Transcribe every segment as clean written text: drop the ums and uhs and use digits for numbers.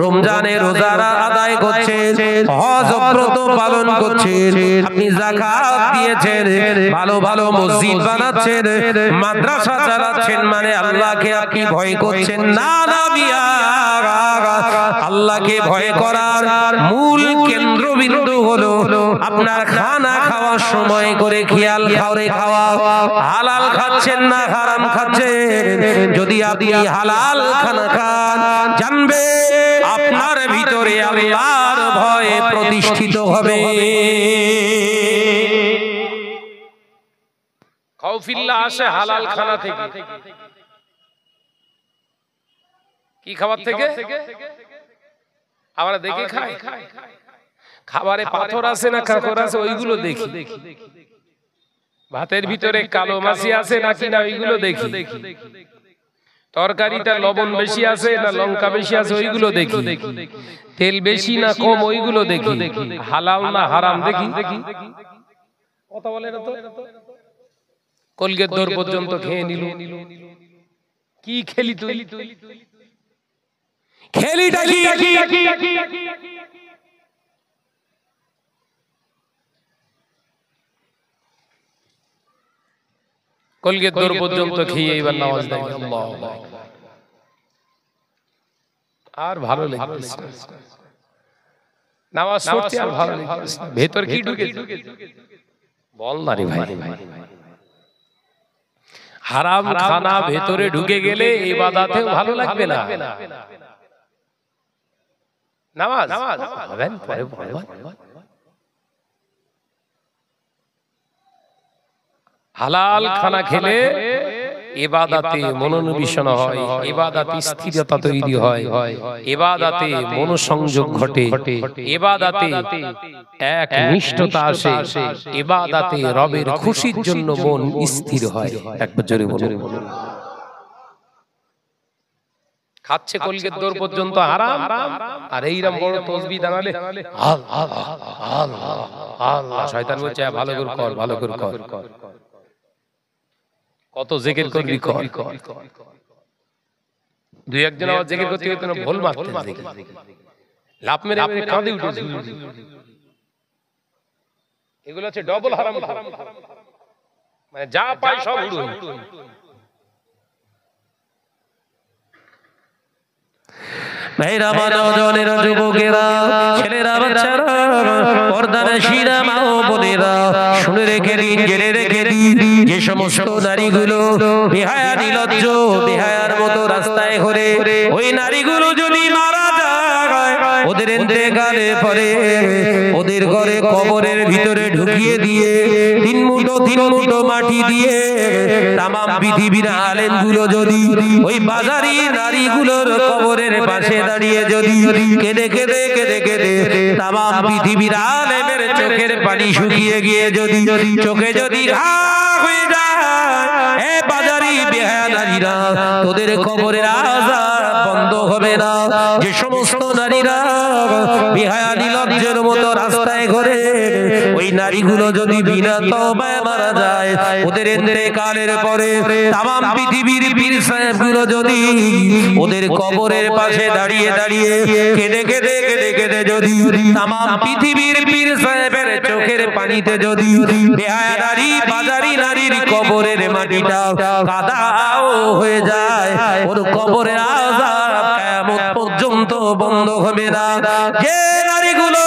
রমজানের রোজারা আদায় করছেন, হজ ব্রত পালন করছেন, আপনি যাকাত দিয়েছেন, ভালো ভালো মসজিদ বানাচ্ছেন, মাদ্রাসা চালাচ্ছেন, মানে আল্লাহকে আপনি ভয় করছেন না। না বিয়া, আল্লাহকে ভয় করার মূল কেন্দ্রবিন্দু হলো আপনার খানা খাওয়ার সময় করে খেয়াল করে খাওয়া। হালাল খাচ্ছেন না হারাম খাচ্ছেন? যদি আপনি হালাল খানা খান, জানবে আপনার ভিতরে আল্লাহর ভয় প্রতিষ্ঠিত হবে। খাউফিল্লাহ আসে হালাল খানা থেকে। কি খাবার থেকে? আমরা দেখে খাই, খাবারে পাথর আছে না কাঁকর আছে ওইগুলো দেখি, ভাতের ভিতরে কালো মাছি আছে নাকি না ওইগুলো দেখি, তরকারিতে লবণ বেশি আছে না লঙ্কা বেশি আছে ওইগুলো দেখি, তেল বেশি না কম ওইগুলো দেখি, হালাল না হারাম দেখি। কথা বলে না তো, কলগেট দর পর্যন্ত খেয়ে নিল। কি খেলি তুই? খেলিটা কি? কলগেট দর পর্যন্ত খেয়ে এবার নামাজ দেয়। আর ভালো লাগছে নামাজ পড়তে, আর ভালো লাগছে। ভেতর কি ঢুকে বল না রে ভাই। হারাম খানা ভেতরে ঢুকে গেলে ইবাদতে ভালো লাগবে না। নামাজ হবেন পরে পড়বেন। হালাল খানা খেলে ইবাদতে মনোনিবেশন হয়, ইবাদতে স্থিরতা তৈরি হয়, ইবাদতে মনোসংযোগ ঘটে, ইবাদতে একনিষ্ঠতা আসে, ইবাদতে রবের খুশির জন্য মন স্থির হয়। একবার জোরে বলুন। খাচ্ছে কলগেট দর পর্যন্ত হারাম, আর এইরকম বড় তাসবিহ দাঁড়ালে আল্লাহ, শয়তান বলছে ভালো করে কর, ভালো করে কর। কত জিকির করবি কর। দুই একজন আবার জিকির করতে করতে ভুল মারতে লাভ মেরে মেরে কাঁদে উঠেছে। এগুলো হচ্ছে ডবল হারাম, মানে যা পাই সব উড়ো। মেয়েরা মানজনেরা যুবকেরা ছেলেরা বাচ্চারা পর্দানশীরা মা ও বোনেরা শুনে রেখে দিন, জেনে রেখে দিন, যে সমস্ত নারীগুলো বেহায়া নির্লজ্জ বেহায়ার মতো রাস্তায় ঘুরে, ওই নারীগুলো যদি মারা যায়, ওদের ইন্তেকালের পরে ওদের ঘরে কবরের ভিতরে ঢুকিয়ে দিয়ে তিন মুঠো মাটি দিয়ে তামাম পৃথিবীর আলেমগুলো যদি ওই বাজারি নারীগুলোর কবরের পাশে দাঁড়িয়ে যদি কেঁদে কেঁদে কেঁদে কেঁদে তামাম পৃথিবীর আলেমের চোখের পানি শুকিয়ে গিয়ে যদি চোখে যদি ঘা হয়ে যায়, এ বাজারি বেহায়া নারীরা, তোদের কবরের আযাব বন্ধ হবে না। যে সমস্ত নারীরা বেহায়া নির্লজ্জের মতো রাস্তায় ঘোরে, ওই নারীগুলো যদি বিনা তওবায় মারা যায়, ওদের ইন্তেকালের পরে তামাম পৃথিবীর পীর সাহেবগুলো যদি ওদের কবরের পাশে দাঁড়িয়ে দাঁড়িয়ে কেঁদে কেঁদে কেঁদে কেঁদে যদি তামাম পৃথিবীর পীর সাহেবের চোখের পানিতে যদি বেহায়া নারী বাজারি নারীর কবরের মাটিটা কাদাও হয়ে যায়, ওর কবরের আযাব কিয়ামত পর্যন্ত বন্ধ হবে না। যে নারীগুলো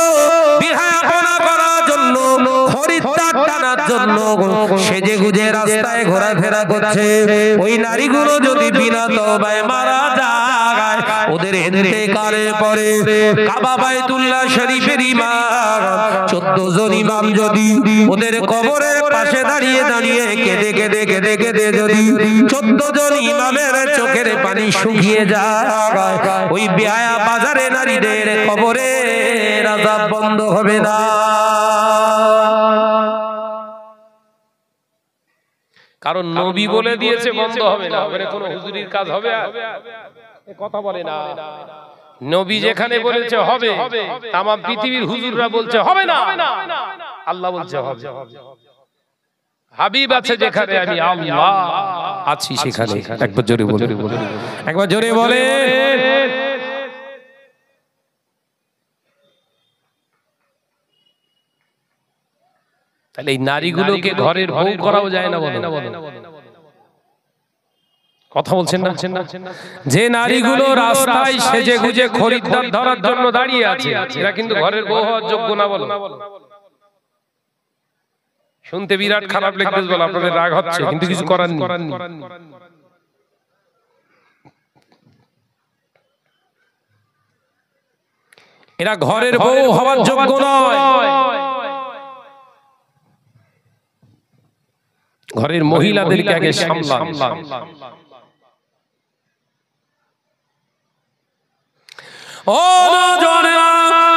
বিহায়াপনা করার জন্য, খরিদ্দার টানার জন্য সেজে গুজে রাস্তায় ঘোরাফেরা করছে, ওই নারীগুলো যদি বিনা তওবায় মারা যায়, ওদের ইন্তেকালের পরে কাবা বাইতুল্লাহ শরীফের ইমাম 14 জন ইমাম যদি ওদের কবরের পাশে দাঁড়িয়ে দাঁড়িয়ে কেঁদে কেঁদে কেঁদে কেঁদে যদি 14 জন ইমামের চোখের পানি শুকিয়ে যায়, ওই বেহায়া বাজারে নারীদের কবরের আযাব বন্ধ হবে না। কারণ নবী বলে দিয়েছে বন্ধ হবে না, মানে কোনো হুজুরির কাজ হবে কথা বলে না। নবী যেখানে বলেছে হবে, তামাম পৃথিবীর হুজুররা বলছে হবে না, আল্লাহ বলছে হবে। হাবিব আছে যেখানে, আমি আল্লাহ আছি সেখানে। একবার জোরে বলে, একবার জোরে বলে। তাহলে এই নারীগুলোকে ঘরের বউ করাও যায় না বলে, কথা বলছেন না? যে নারীগুলো রাস্তায় সেজে গুজে খরিদ্দার ধরার জন্য দাঁড়িয়ে আছে, এরা কিন্তু ঘরের বউ হওয়ার যোগ্য না বলো। শুনতে বিরাট খারাপ লাগবে, বলো আপনাদের রাগ হচ্ছে, কিন্তু কিছু করার নেই। এরা ঘরের বউ হওয়ার যোগ্য নয়, ঘরের মহিলাদেরকে আগে সামলান। ও নওজোয়ানেরা,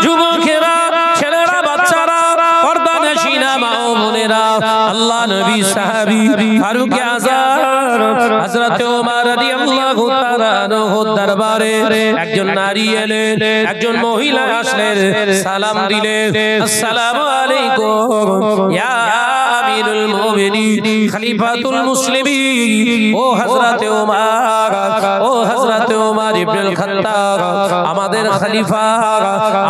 যুবকেরা, ছেলেরা, বাচ্চারা, পর্দানশীনা মা ও বোনেরা, আল্লাহ নবী সাহাবী ফারুক আযম হযরত ওমর রাদিয়াল্লাহু তাআলা আনহুর দরবারে একজন নারী এলেন, একজন মহিলা আসলেন, সালাম দিলেন, আসসালামু আলাইকুম ইয়া আমিরুল মুমিনিন খলিফাতুল মুসলিমিন। ও হযরত ওমর, ও হযরত ওমর ইবনে খাত্তাব, আমাদের খলিফা,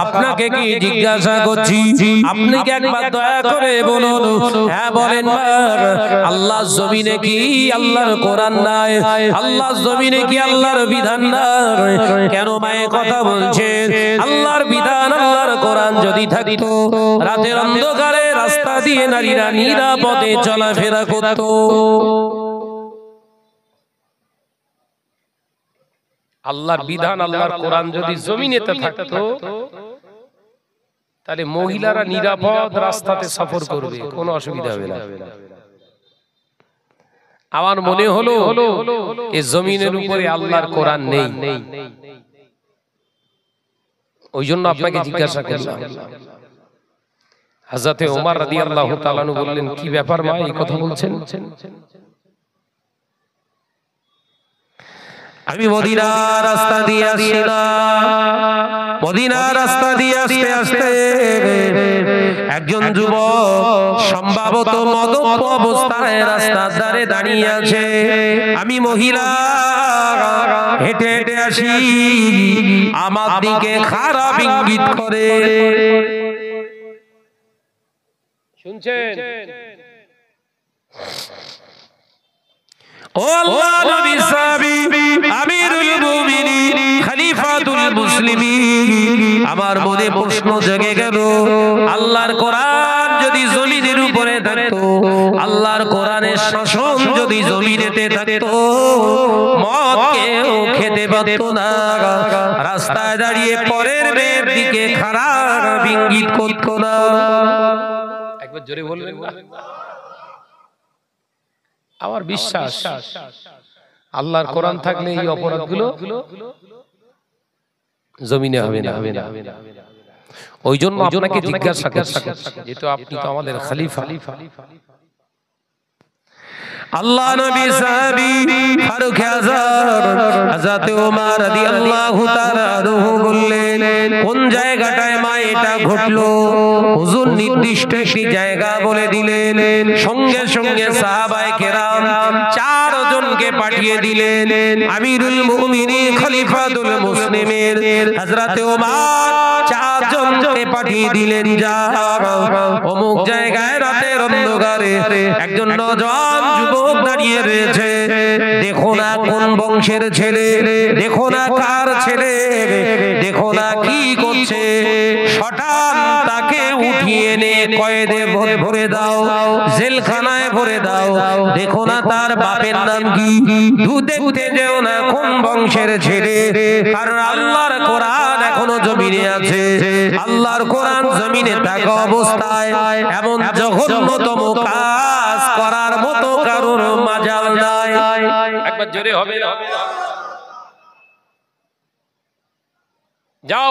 আপনাকে কি জিজ্ঞাসা করছি, আপনি কি একবার দয়া করে বলুন। হ্যাঁ বলেন। আল্লাহর জমিনে কি আল্লাহর কোরআন নাই? আল্লাহর জমিনে কি আল্লাহর বিধান নাই? কেন মায়ে কথা বলছেন? আল্লাহর বিধান, আল্লাহর কোরআন যদি থাকতো, রাতের অন্ধকারে রাস্তা দিয়ে নারীরা নিরাপদে চলাফেরা করত। আল্লাহর বিধান, আল্লাহর কোরআন যদি জমিনেতে থাকতো, তাহলে মহিলারা নিরাপদ রাস্তাতে সফর করবে, কোনো অসুবিধা হবে না। আমার মনে হলো এই জমিনের উপরে আল্লাহর কোরআন নেই, ওই জন্য আপনাকে জিজ্ঞাসা করলাম। হযরত ওমর রাদিয়াল্লাহু তাআলা আনহু বললেন, কি ব্যাপার মা, এই কথা বলছেন? আমি মদিনার রাস্তা দিয়ে আসছিলাম, মদিনার রাস্তা দিয়ে আসতে আসতে একজন যুবক সম্ভবত মদ্যপ অবস্থায় রাস্তার ধারে দাঁড়িয়ে আছে। আমি মহিলা হেঁটে হেঁটে আসি, আমার দিকে খারাপ ইঙ্গিত করে। শুনছেন? ও আল্লাহ নবী সাহাবী আমিরুল মুমিনিন খলিফাতুল মুসলিমিন, আমার মনে প্রশ্ন জেগে গেল, আল্লাহর কোরআন যদি জমিনের উপরে থাকতো, আল্লাহর কোরআনের শাসন যদি জমিনেতে থাকতো, মদ কেউ খেতে পারত না, রাস্তায় দাঁড়িয়ে পরের মেয়ের দিকে খারাপ ইঙ্গিত করত না। একবার জোরে বলবেন না? আমার বিশ্বাস আল্লাহর কোরআন থাকলে এই অপরাধগুলো জমিনে হবে না। ওই জন্য আপনাকে জিজ্ঞাসা করছি, যেহেতু আপনি তো আমাদের খলিফা। আল্লাহ নবী সাহাবী ফারুক আযম হযরত ওমর রাদিয়াল্লাহু তাআলা আনহু বললেন, কোন জায়গাটায় মা এটা ঘটলো? হুজুর নির্দিষ্ট একটি জায়গা বলে দিলেন। সঙ্গে সঙ্গে সাহাবায়ে কেরাম 4 জনকে পাঠিয়ে দিলেন। আমিরুল মুমিনিন খলিফাতুল মুসলিমিন হযরত ওমর 4 জনকে পাঠিয়ে দিলেন, যাও অমুক জায়গায় রাতের অন্ধকারে একজন নওজোয়ান যুবক দাঁড়িয়ে রয়েছে, দেখো না কোন বংশের ছেলে, দেখো না কার ছেলে, দেখো না কি করছে, শটান তাকে উঠিয়ে এনে কয়েদে ভরে দাও, জেলখানায় ভরে দাও। দেখো না তার বাপের নাম কি, দেখতে যেও না কোন বংশের ছেলে, কারণ আল্লাহর কোরআন এখনো জমিনে আছে। আল্লাহর কোরআন জমিনে থাকা অবস্থায় এমন জঘন্যতম কাজ করার মতো কারোর মাজাল নাই। একবার জোরে হবে না? যাও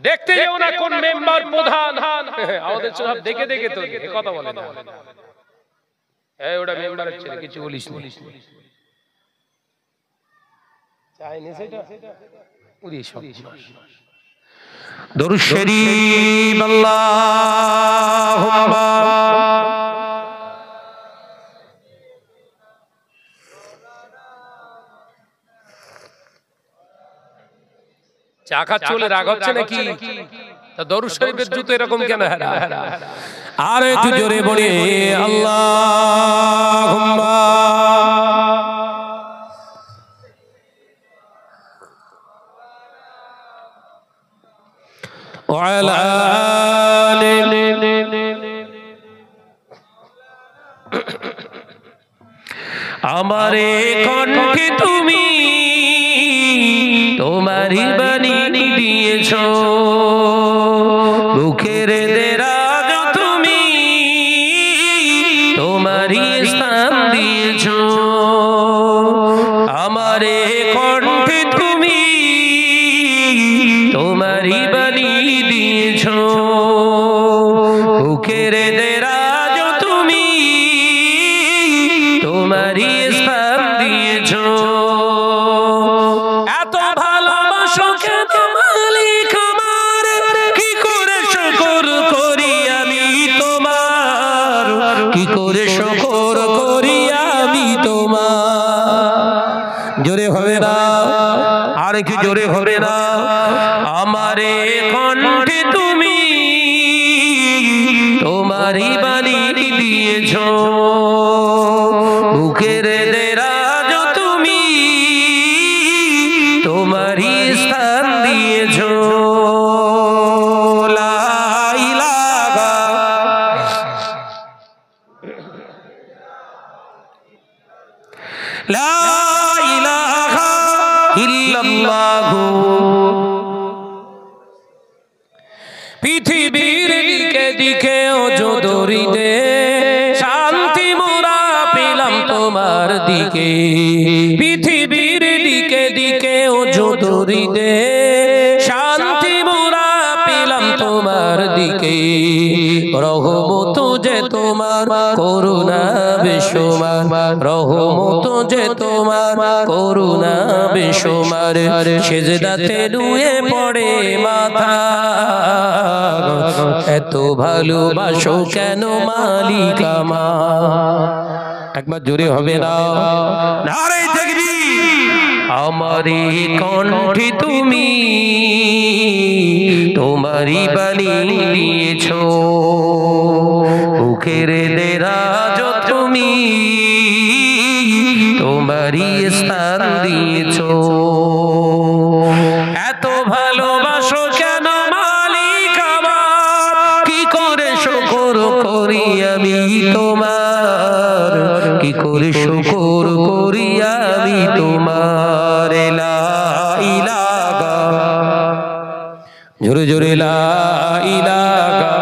দেখতে যাও না কোন মেম্বার প্রধান, আমাদের সব দেখে দেখে তো কথা বলে না। এই ওটা মেম্বারের ছেলে, কিছু বলিস না, চাইনি সেটা ওরে সব। দুরূদ শরীফ আল্লাহুম্মা চা খাচ্ছ বলে রাগ হচ্ছে নাকি? তা দরুদ শরীফের জুতো এরকম কেন? আর একটু জোরে বলি আল্লাহুম্মা ওয়া আলা আলি আমারে কণ্ঠে তুমি তোমারই বাণী দিয়েছো বুকের দেরাজ তুমি তোমারই স্থান দিয়েছো আমারে কণ্ঠে তুমি তোমারই বাণী দিয়েছো বুকের দেরাজ তুমি তোমারই স্থান দিয়েছো এত ভালোবাসো কেন মালিক আমার কি করে শুকর করি আমি তোমার কি করে শুকর করি আমি তোমার জোরে হবে না আর কি জোরে হবে না আমারে কণ্ঠে তুমি তোমারই বাণী দিয়েছো বুকের দেরাজ তুমি তোমারই স্থান দিয়েছো লা ইলাহা লা ইলাহা ইল্লাল্লাহু পৃথিবীর দিকে দিকে ও দরিদে শান্তি মোরা পেলাম তোমার দিকে পৃথিবীর দিকে দিকে ও দরিদে শান্তি মোরা পেলাম তোমার দিকে রহমত যে তোমার করুণা বেশুমার রহমত যে তোমার করুণা বেশুমার সিজদাতে নুয়ে পড়ে মাথা এত ভালোবাসো কেন মালিক আমার একবার জোরে হবে না নারে তাকবীর আমারে কণ্ঠে তুমি তোমারই বাণী দিয়েছো বুকের দেরাজ তুমি তোমারই স্থান দিয়েছো এত ভালোবাসো কেন মালিক আমার কি করে শুকর করি আমি তোমার কি করে শুকর করি আমি তোমার লা ইলাহা জোরে জোরে লা ইলাহা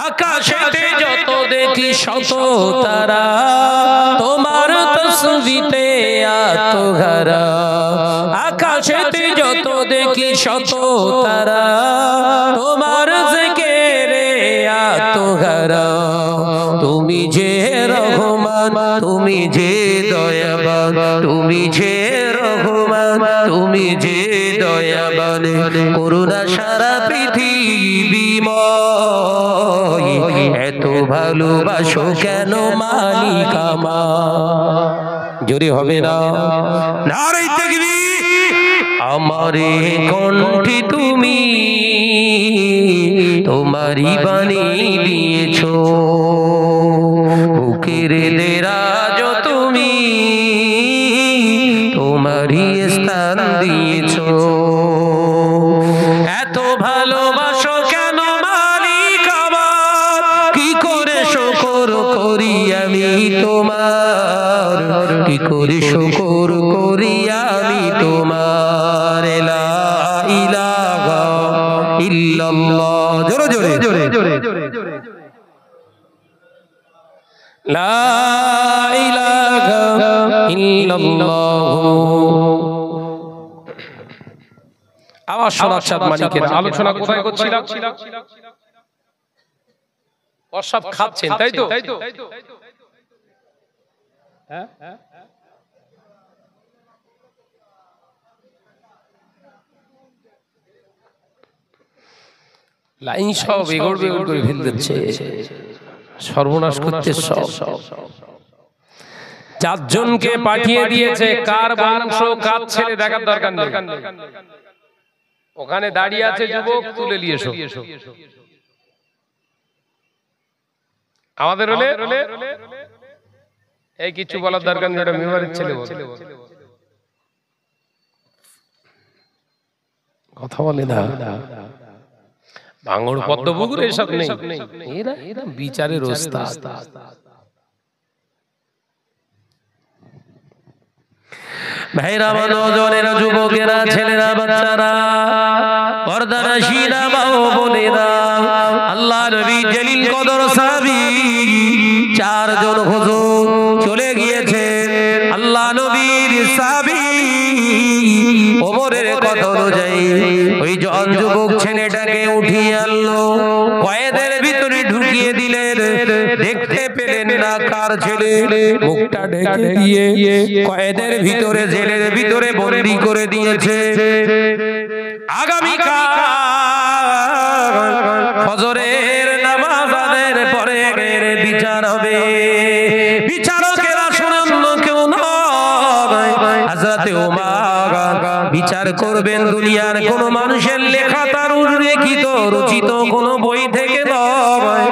আকাশেতে যত দেখি শত তারা তোমার তসবিতে আত্মঘারা আকাশেতে যত দেখি শত তারা তোমার জিকিরে আত্মঘারা তুমি যে রহমান তুমি যে দয়াবান তুমি যে রহমান তুমি যে দয়াবান করুণা সারা পৃথিবীময় এত ভালোবাসো কেন মালিক আমার জোরে হবে না নারে তাকবীর আমারে কণ্ঠে তুমি তোমারই বাণী দিয়েছো বুকের দেরাজ তুমি তোমারই স্থান দিয়েছো এত ভালোবাসো কেন মালিক আমার কি করে শুকর করি আমি তোমার কি করে শুকর করি আমি তোমার লা ইলাহা ইল্লাল্লাহ জোরে জোরে জোরে জোরে লা ইলাহা ইল্লাল্লাহ আওয়াজ শোনাচ্ছে মালিকের আলোচনা কোথায় করছিলাম প্রসাদ খাচ্ছেন তাই তো হ্যাঁ লাইন সব এগোড় বেগড় করে ফেল দিচ্ছে সর্বনাশ করতে সব চারজনকে পাঠিয়ে দিয়েছে, কার বংশ কার ছেলে দেখার দরকার নেই, ওখানে দাঁড়িয়ে আছে যুবক, তুলে নিয়ে এসো। আমাদের হলে এই কিছু বলার দরকার নেই, ওটা মেম্বারের ছেলে কথা বলে না। ভাঙড় পদ্মপুকুর এসব নেই, এরা বিচারের ওস্তাদ। ভাইরা, নওজোয়ানেরা, যুবকেরা, ছেলেরা, বাচ্চারা, পর্দানশীরা, মা ও বোনেরা, আল্লাহ নবী জলিল কদর সাহাবী চারজন হুজুর চলে গিয়েছে। আল্লাহ নবীর সাহাবী ওমরের কথা অনুযায়ী ওই জন যুবক ছেলেটাকে উঠিয়ে আনলো, কয়েদের ভিতরে ঢুকিয়ে দিলেন। দেখতে পেলেন না কার ছেলে, মুখটা ঢেকে দিয়ে কয়েদের ভিতরে, জেলের ভিতরে বন্দী করে দিয়েছে। আগামীকাল ফজরের নামাজ আদায়ের পরে বিচার হবে। বিচারকেরা শোনান্য কেউ নয়, হযরতে ওমর বিচার করবেন দুনিয়ার কোন মানুষের লেখা, তার লিখিত রচিত কোন বই থেকে নয়,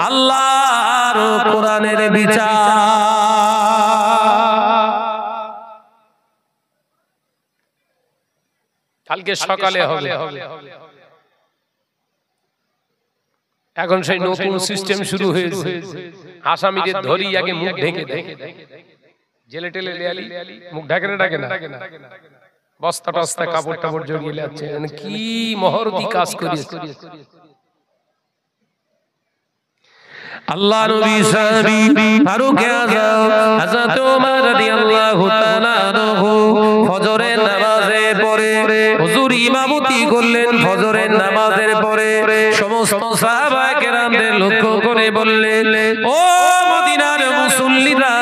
আল্লাহর কোরআনের বিচার। কালকে সকালে হবে। এখন সেই নতুন সিস্টেম শুরু হয়েছে, আসামিদের ধরি আগে মুখ ঢেকে দেয়, জেলে টেলে লেয়ালি, মুখ ঢাকে না, ঢাকে না, বস্তা টস্তা কাপড় টাপড় জড়িয়ে যাচ্ছে। কি মহরতি কাজ করিয়েছে আল্লাহ নবী সাহাবী ফারুক আযম হযরত ওমর রাদিয়াল্লাহু তাআলা আনহু ফজরের নামাজের পরে হুজুর ইমামতি করলেন। ফজরের নামাজের পরে সমস্ত সাহাবা কেরামদের লক্ষ্য করে বললেন, ও মদিনার মুসল্লিরা,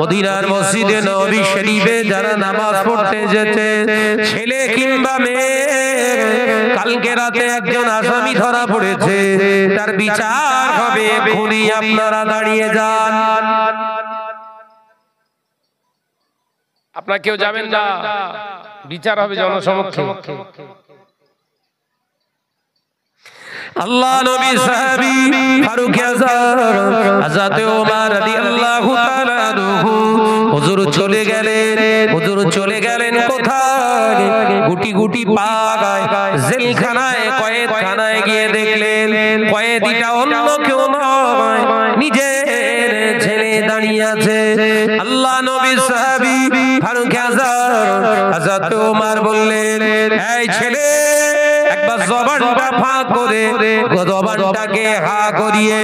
মদিনার মসজিদে নববী শরীফে যারা নামাজ পড়তে যেতে, ছেলে কিংবা মেয়ে, কালকে রাতে একজন আসামি ধরা পড়েছে, তার বিচার হবে, এখনই আপনারা দাঁড়িয়ে যান। আপনারা কেউ যাবেন না, বিচার হবে জনসমক্ষে। আল্লাহ নবী সাহাবী ফারুক আযম হযরত ওমর রাদিয়াল্লাহু তাআলা আনহু হুজুর চলে গেলেন কোথায়? গুটি গুটি পা জেলখানায়, কয়েদখানায় গিয়ে দেখলেন কয়েদিটা অন্য কেউ নয়, নিজের ছেলে দাঁড়িয়ে আছে। আল্লাহ নবী সাহাবী ফারুক আযম হযরত ওমর বললেন, এই ছেলে, একবার জবানটা ফাঁক করে, জবানটাকে হা করিয়ে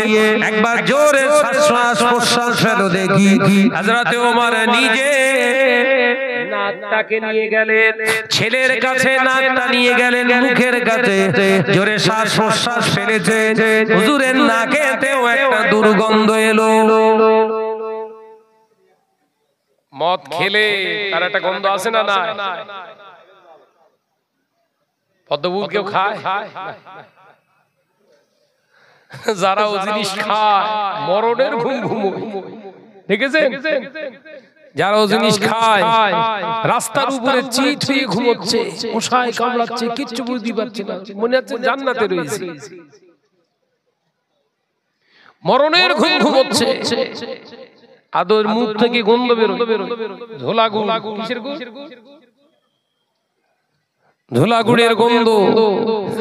একবার জোরে শ্বাস প্রশ্বাস ফেলো দেখি। হযরতে ওমর নিজে নাকটাকে নিয়ে গেলেন ছেলের কাছে, নাকটা নিয়ে গেলেন মুখের কাছে, জোরে শ্বাস প্রশ্বাস ফেলেছে। হুজুরের নাকেতেও একটা দুর্গন্ধ এলো। মদ খেলে তার একটা গন্ধ আসে না? না, পদ্মপুকুর কেউ খায়? যারা ও জিনিস খায় মরণের ঘুম ঘুমোয়, দেখেছেন? যারা ও জিনিস খায় রাস্তার উপরে চিত হয়ে ঘুমোচ্ছে, মশায় কামড়াচ্ছে, কিচ্ছু বুঝতে পারছে না, মনে হচ্ছে জান্নাতে রয়েছে। মরণের ঘুম ঘুমোচ্ছে, আদর মুখ থেকে গন্ধ বেরোয়, ঝোলা গুড়, কিসের গুড়? ঝোলা গুড়ের গন্ধ।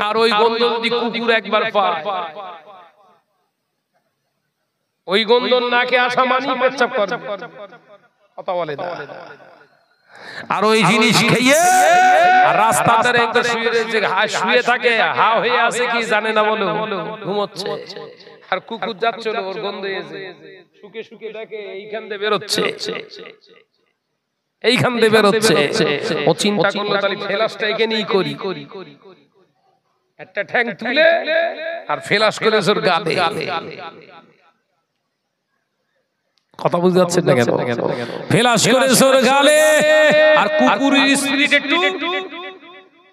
আর ওই গন্ধ যদি কুকুর একবার পায়, ওই গন্ধ নাকে আসা মানি পেচ্ছাপ করবে, কথা বলে না। আর ওই জিনিস খেয়ে আর রাস্তার ধারে একটা শুয়ে থাকে, হা হয়ে আছে কি জানে না, বলো ঘুমোচ্ছে। আর কুকুর যাচ্ছিল, ওর গন্ধ এসে শুকে শুকে দেখে এইখান দিয়ে বেরোচ্ছে, এইখান দিয়ে বেরোচ্ছে। ও চিন্তা করলো, তাহলে ফেলাসটা এখানেই করি, একটা ঠ্যাং তুলে আর ফেলাস করে ওর গালে। কথা বুঝতে যাচ্ছে না কেন? ফেলাস করে ওর গালে। আর কুকুরের স্পিরিট একটু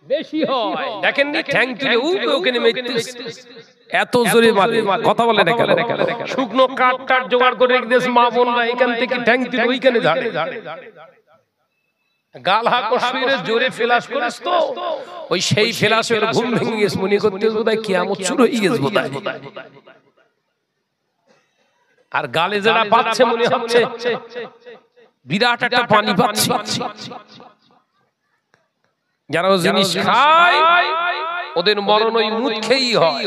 বেশি হয়। দেখেন নি ঠ্যাং তুলে ওখানে মেরতেছে, এত জোরে মারে, কথা বলে না কেন? শুকনো কাঠ টাট জোগাড় করে রেখে দিয়েছে মা বোনরা, এখান থেকে ঠ্যাং তুলে ওইখানে ঝাড়ে। গাল হাক শুয়ে জোরে ফেলাস করিস তো, ওই সেই ফেলাসে ওর ঘুম ভেঙে গেছে, মনে করতে বোধহয় কিয়ামত শুরু হয়ে গেছে বোধহয়। আর গালে যারা পাচ্ছে মনে হচ্ছে বিরাট একটা পানি পাচ্ছে। যারা ওই জিনিস খায় ওদের মরণ ওই মুখ খেয়েই হয়,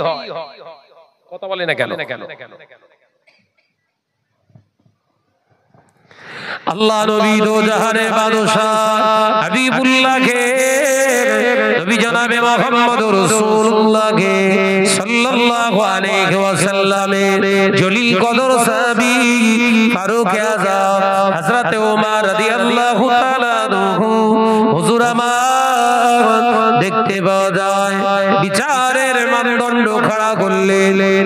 কথা বলে না কেন? আল্লাহ নবী দো জাহানের বাদশা হাবিবুল্লাহকে, নবী জনাবে মুহাম্মদুর রাসূলুল্লাহকে সাল্লাল্লাহু আলাইহি ওয়াসাল্লামের জলিল কদর সাহাবী ফারুক আযম হযরত ওমর রাদিয়াল্লাহু তাআলা আনহু হুজুর আমার দেখতে পাওয়া যায় বিচারের মানদণ্ড খাড়া করলে,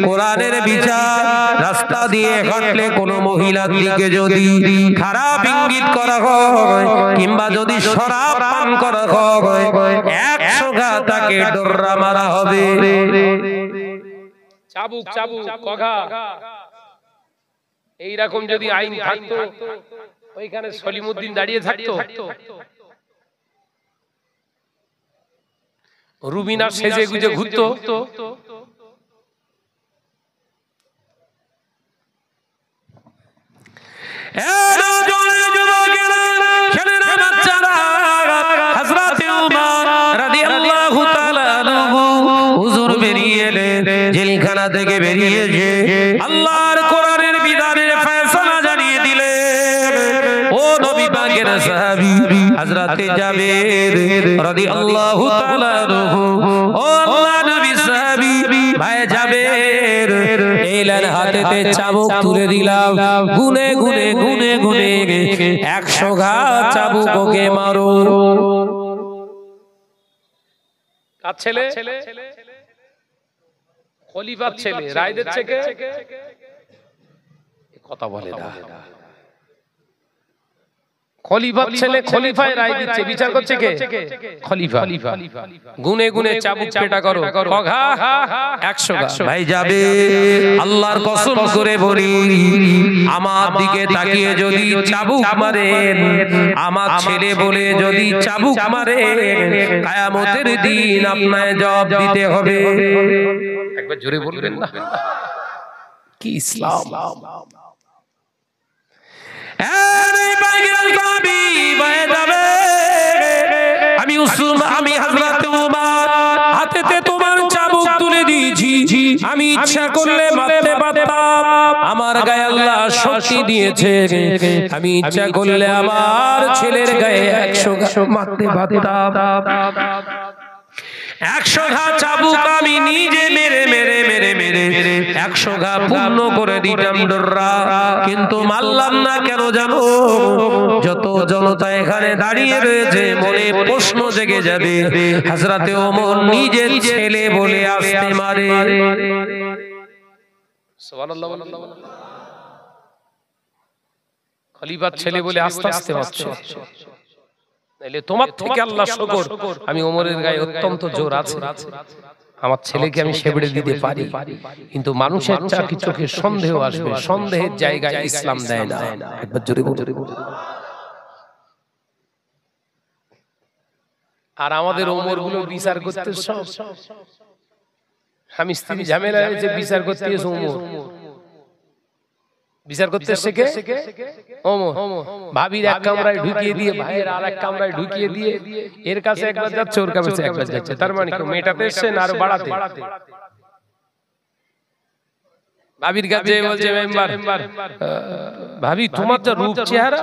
কোরআনের বিচার রাস্তা দিয়ে হাঁটলে কোন মহিলার দিকে যদি খারাপ ইঙ্গিত করা হয় কিংবা যদি শরাব পান করা হয় 100 ঘা তাকে ডোররা মারা হবে। চাবুক চাবুক কঘা, এইরকম যদি আইন থাকতো ওইখানে সলিমউদ্দিন দাঁড়িয়ে থাকতো, রুবিনা সেজে গুজে ঘুরতো। হুজুর বেরিয়ে এলেন, জেলখানা থেকে বেরিয়ে এসে আল্লাহর কোরআনের বিধানের ফয়সালা জানিয়ে দিলেন। ও নবী পাকের সাহাবী হযরত জাবের রাদিয়াল্লাহু তাআলা আনহু, ও আল্লাহর নবী সাহাবী ভাই জাবের, এলেন হাতেতে চাবুক তুলে দিলাম, গুনে গুনে গুনে গুনে 100 ঘা চাবুক ওকে মারো। কার ছেলে? খলিফার ছেলে, রায় দিচ্ছে কে? কথা বলে না। খলিফার ছেলে খলিফায় রায় দিচ্ছে, বিচার করছে কে? খলিফা। গুনে গুনে চাবুক পেটা করো, কঘা 100 ঘা। ভাই যাবে, আল্লাহর কসম করে বলি, আমার দিকে তাকিয়ে যদি চাবুক মারেন, আমার ছেলে বলে যদি চাবুক মারেন, কিয়ামতের দিন আপনাকে জবাব দিতে হবে। একবার জোরে বলবেন না? কি ইসলাম! আমি হযরত ওমর হাতেতে তোমার চাবুক তুলে দিয়েছি, আমি ইচ্ছা করলে মারতে পারতাম, আমার গায়ে আল্লাহ শক্তি দিয়েছে, আমি ইচ্ছা করলে আমার ছেলের গায়ে 100 ঘা মারতে পারতাম। 100 ঘা চাবুক আমি নিজে মেরে মেরে মেরে মেরে 100 ঘা পূর্ণ করে দিতাম ডোররা, কিন্তু মারলাম না কেন জানো? যত জনতা এখানে দাঁড়িয়ে রয়েছে মনে প্রশ্ন জেগে যাবে, হযরতে ওমর নিজের ছেলে বলে আসতে মারে। সুবহানাল্লাহ। খলিফার ছেলে বলে আস্তে আস্তে হচ্ছে, নাইলে তোমার থেকে আল্লাহ শুকর আমি ওমরের গায়ে অত্যন্ত জোর আছে, আমার ছেলেকে আমি সেবড়ে দিতে পারি, কিন্তু মানুষের চাকি চোখে সন্দেহ আসবে, সন্দেহের জায়গায় ইসলাম দেয় না। একবার জোরে বলুন। আর আমাদের ওমর গুলো বিচার করতে সব স্বামী স্ত্রী ঝামেলা হয়েছে, বিচার করতে এসে ওমর বিচার করতে শেখে ওমর, ভাবির এক কামরায় ঢুকিয়ে দিয়ে ভাইয়ের আর এক কামরায় ঢুকিয়ে দিয়ে এর কাছে একবার যাচ্ছে ওর কাছে একবার যাচ্ছে, তার মানে কি মেটাতে এসছে না আরো বাড়াতে? ভাবির কাছে বলছে মেম্বার, ভাবি তোমার যা রূপ চেহারা,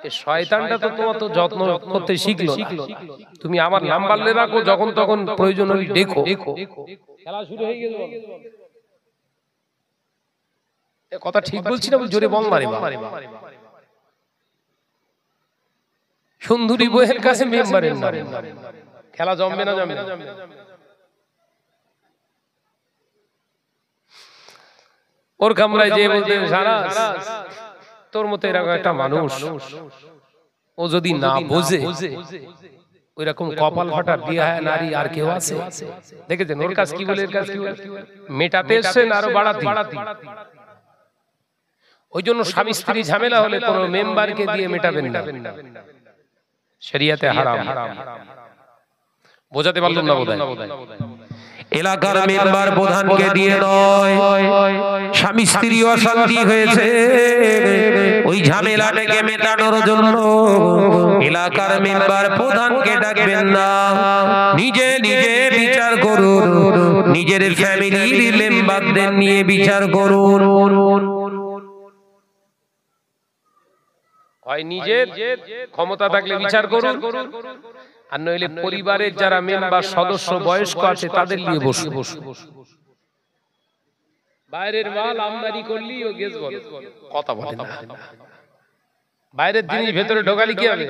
এই শয়তানটা তো তোমার তো যত্ন করতে শিখলো না, তুমি আমার নাম্বার লে রাখো, যখন তখন প্রয়োজন হলে দেখো। খেলা শুরু হয়ে গেল। কথা ঠিক বলছি না? জোরে বল মারে। সুন্দরী বইয়ের কাছে মেম্বারের নাম, খেলা জমবে না? জমবে। ওর কামরায় যে বলতে সারা তোর মতো এরকম একটা মানুষ, ও যদি না বোঝে ওই রকম কপাল ফাটা বিয়ে নারী আর কেউ আছে? দেখেছেন ওর কাজ কি বলে, এর কাজ কি বলে? মেটাতে এসছেন আরো বাড়াতে। ওই জন্য স্বামী স্ত্রী ঝামেলা হলে কোন মেম্বারকে দিয়ে মেটাবেন না, শরিয়াতে হারাম। বোঝাতে পারলাম না বোধহয়? এলাকার মেম্বার প্রধানকে দিয়ে নয়, স্বামী স্ত্রী অশান্তি হয়েছে, ওই ঝামেলাটাকে মেটানোর জন্য এলাকার মেম্বার প্রধানকে ডাকবেন না, নিজে নিজে বিচার করুন, নিজের ফ্যামিলির মেম্বারদের নিয়ে বিচার করুন। হয় নিজের ক্ষমতা থাকলে বিচার করুন, আর নইলে পরিবারের যারা মেম্বার সদস্য বয়স্ক আছে তাদের নিয়ে বসুন। বাইরের মাল আমদানি করলি ও গেস বল, কথা বলে না। বাইরের জিনিস ভেতরে ঢোকালি কি হবে?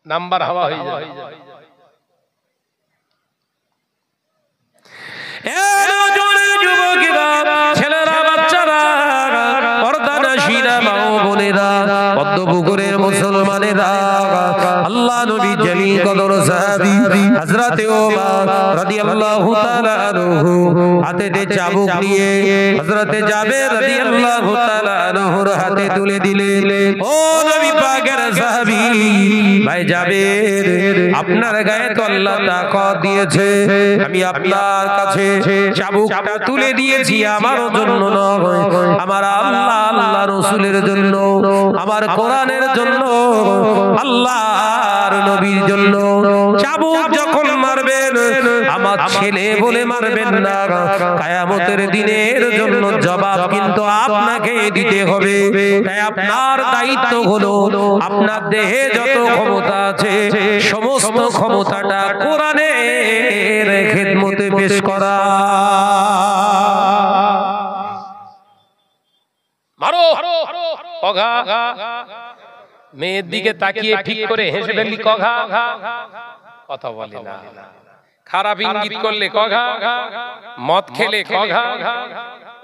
নাম্বার হাওয়া হয়ে যাবে। ছেলেরা, বাচ্চারা, পর্দানশীলা মা ও বোনেরা, পদ্মপুকুরের মুসলমানেরা, আল্লাহ নবী জলিল কদর সাহাবী হযরতে ওমর রাদিয়াল্লাহু তাআলা আনহু হাতে চাবুক নিয়ে হযরতে জাবের রাদিয়াল্লাহু তাআলা আনহুর হাতে তুলে দিলেন। ও নবী পাকের সাহাবী ভাই জাবের, আপনার গায়ে তো আল্লাহ তাকত দিয়েছে, আমি আপনার কাছে চাবুকটা তুলে দিয়েছি আমার জন্য নয়, আমার আল্লাহ আল্লাহ রাসূলের জন্য, আমার কোরআনের জন্য, আল্লাহর নবীর জন্য। চাবুক যখন মারবেন আমার ছেলে বলে মারবেন না, কিয়ামতের দিনের জন্য জবাব কিন্তু আপনাকে দিতে হবে। তাই আপনার দায়িত্ব হলো আপনার দেহে যত ক্ষমতা আছে সমস্ত ক্ষমতাটা কোরআনের খিদমতে পেশ করা। মারো কঘা, মেয়ের দিকে তাকিয়ে ঠিক করে হেসে ফেললি কঘা, কথা বলে না। খারাপ ইঙ্গিত করলে কঘা, মদ খেলে কঘা।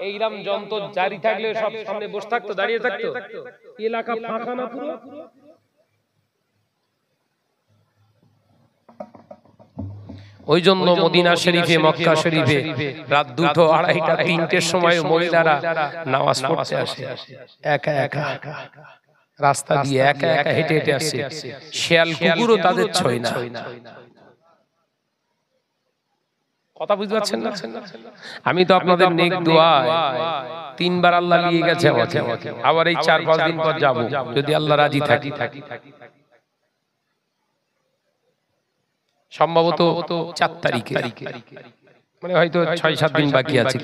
এইরকম যন্ত্র জারি থাকলে সব সামনে বসে থাকতো, দাঁড়িয়ে থাকতো, এলাকা ফাঁকা না পুরো। ওই জন্য মদিনা শরীফে, মক্কা শরীফে রাত 2টো, 2:30টা, 3টের সময় মহিলারা নামাজ পড়তে আসে, একা একা রাস্তা দিয়ে একা একা হেঁটে হেঁটে আসে। শিয়াল কুকুরও তাদের ছয় না। কথা বুঝতে পারছেন না? আমি তো আপনাদের নেক দোয়া 3বার আল্লাহ নিয়ে গেছে আমাকে, আবার এই 4-5 দিন পর যাব যদি আল্লাহ রাজি থাকি। সম্ভবত 4 তারিখে, মানে হয়তো 6-7 দিন বাকি আছে।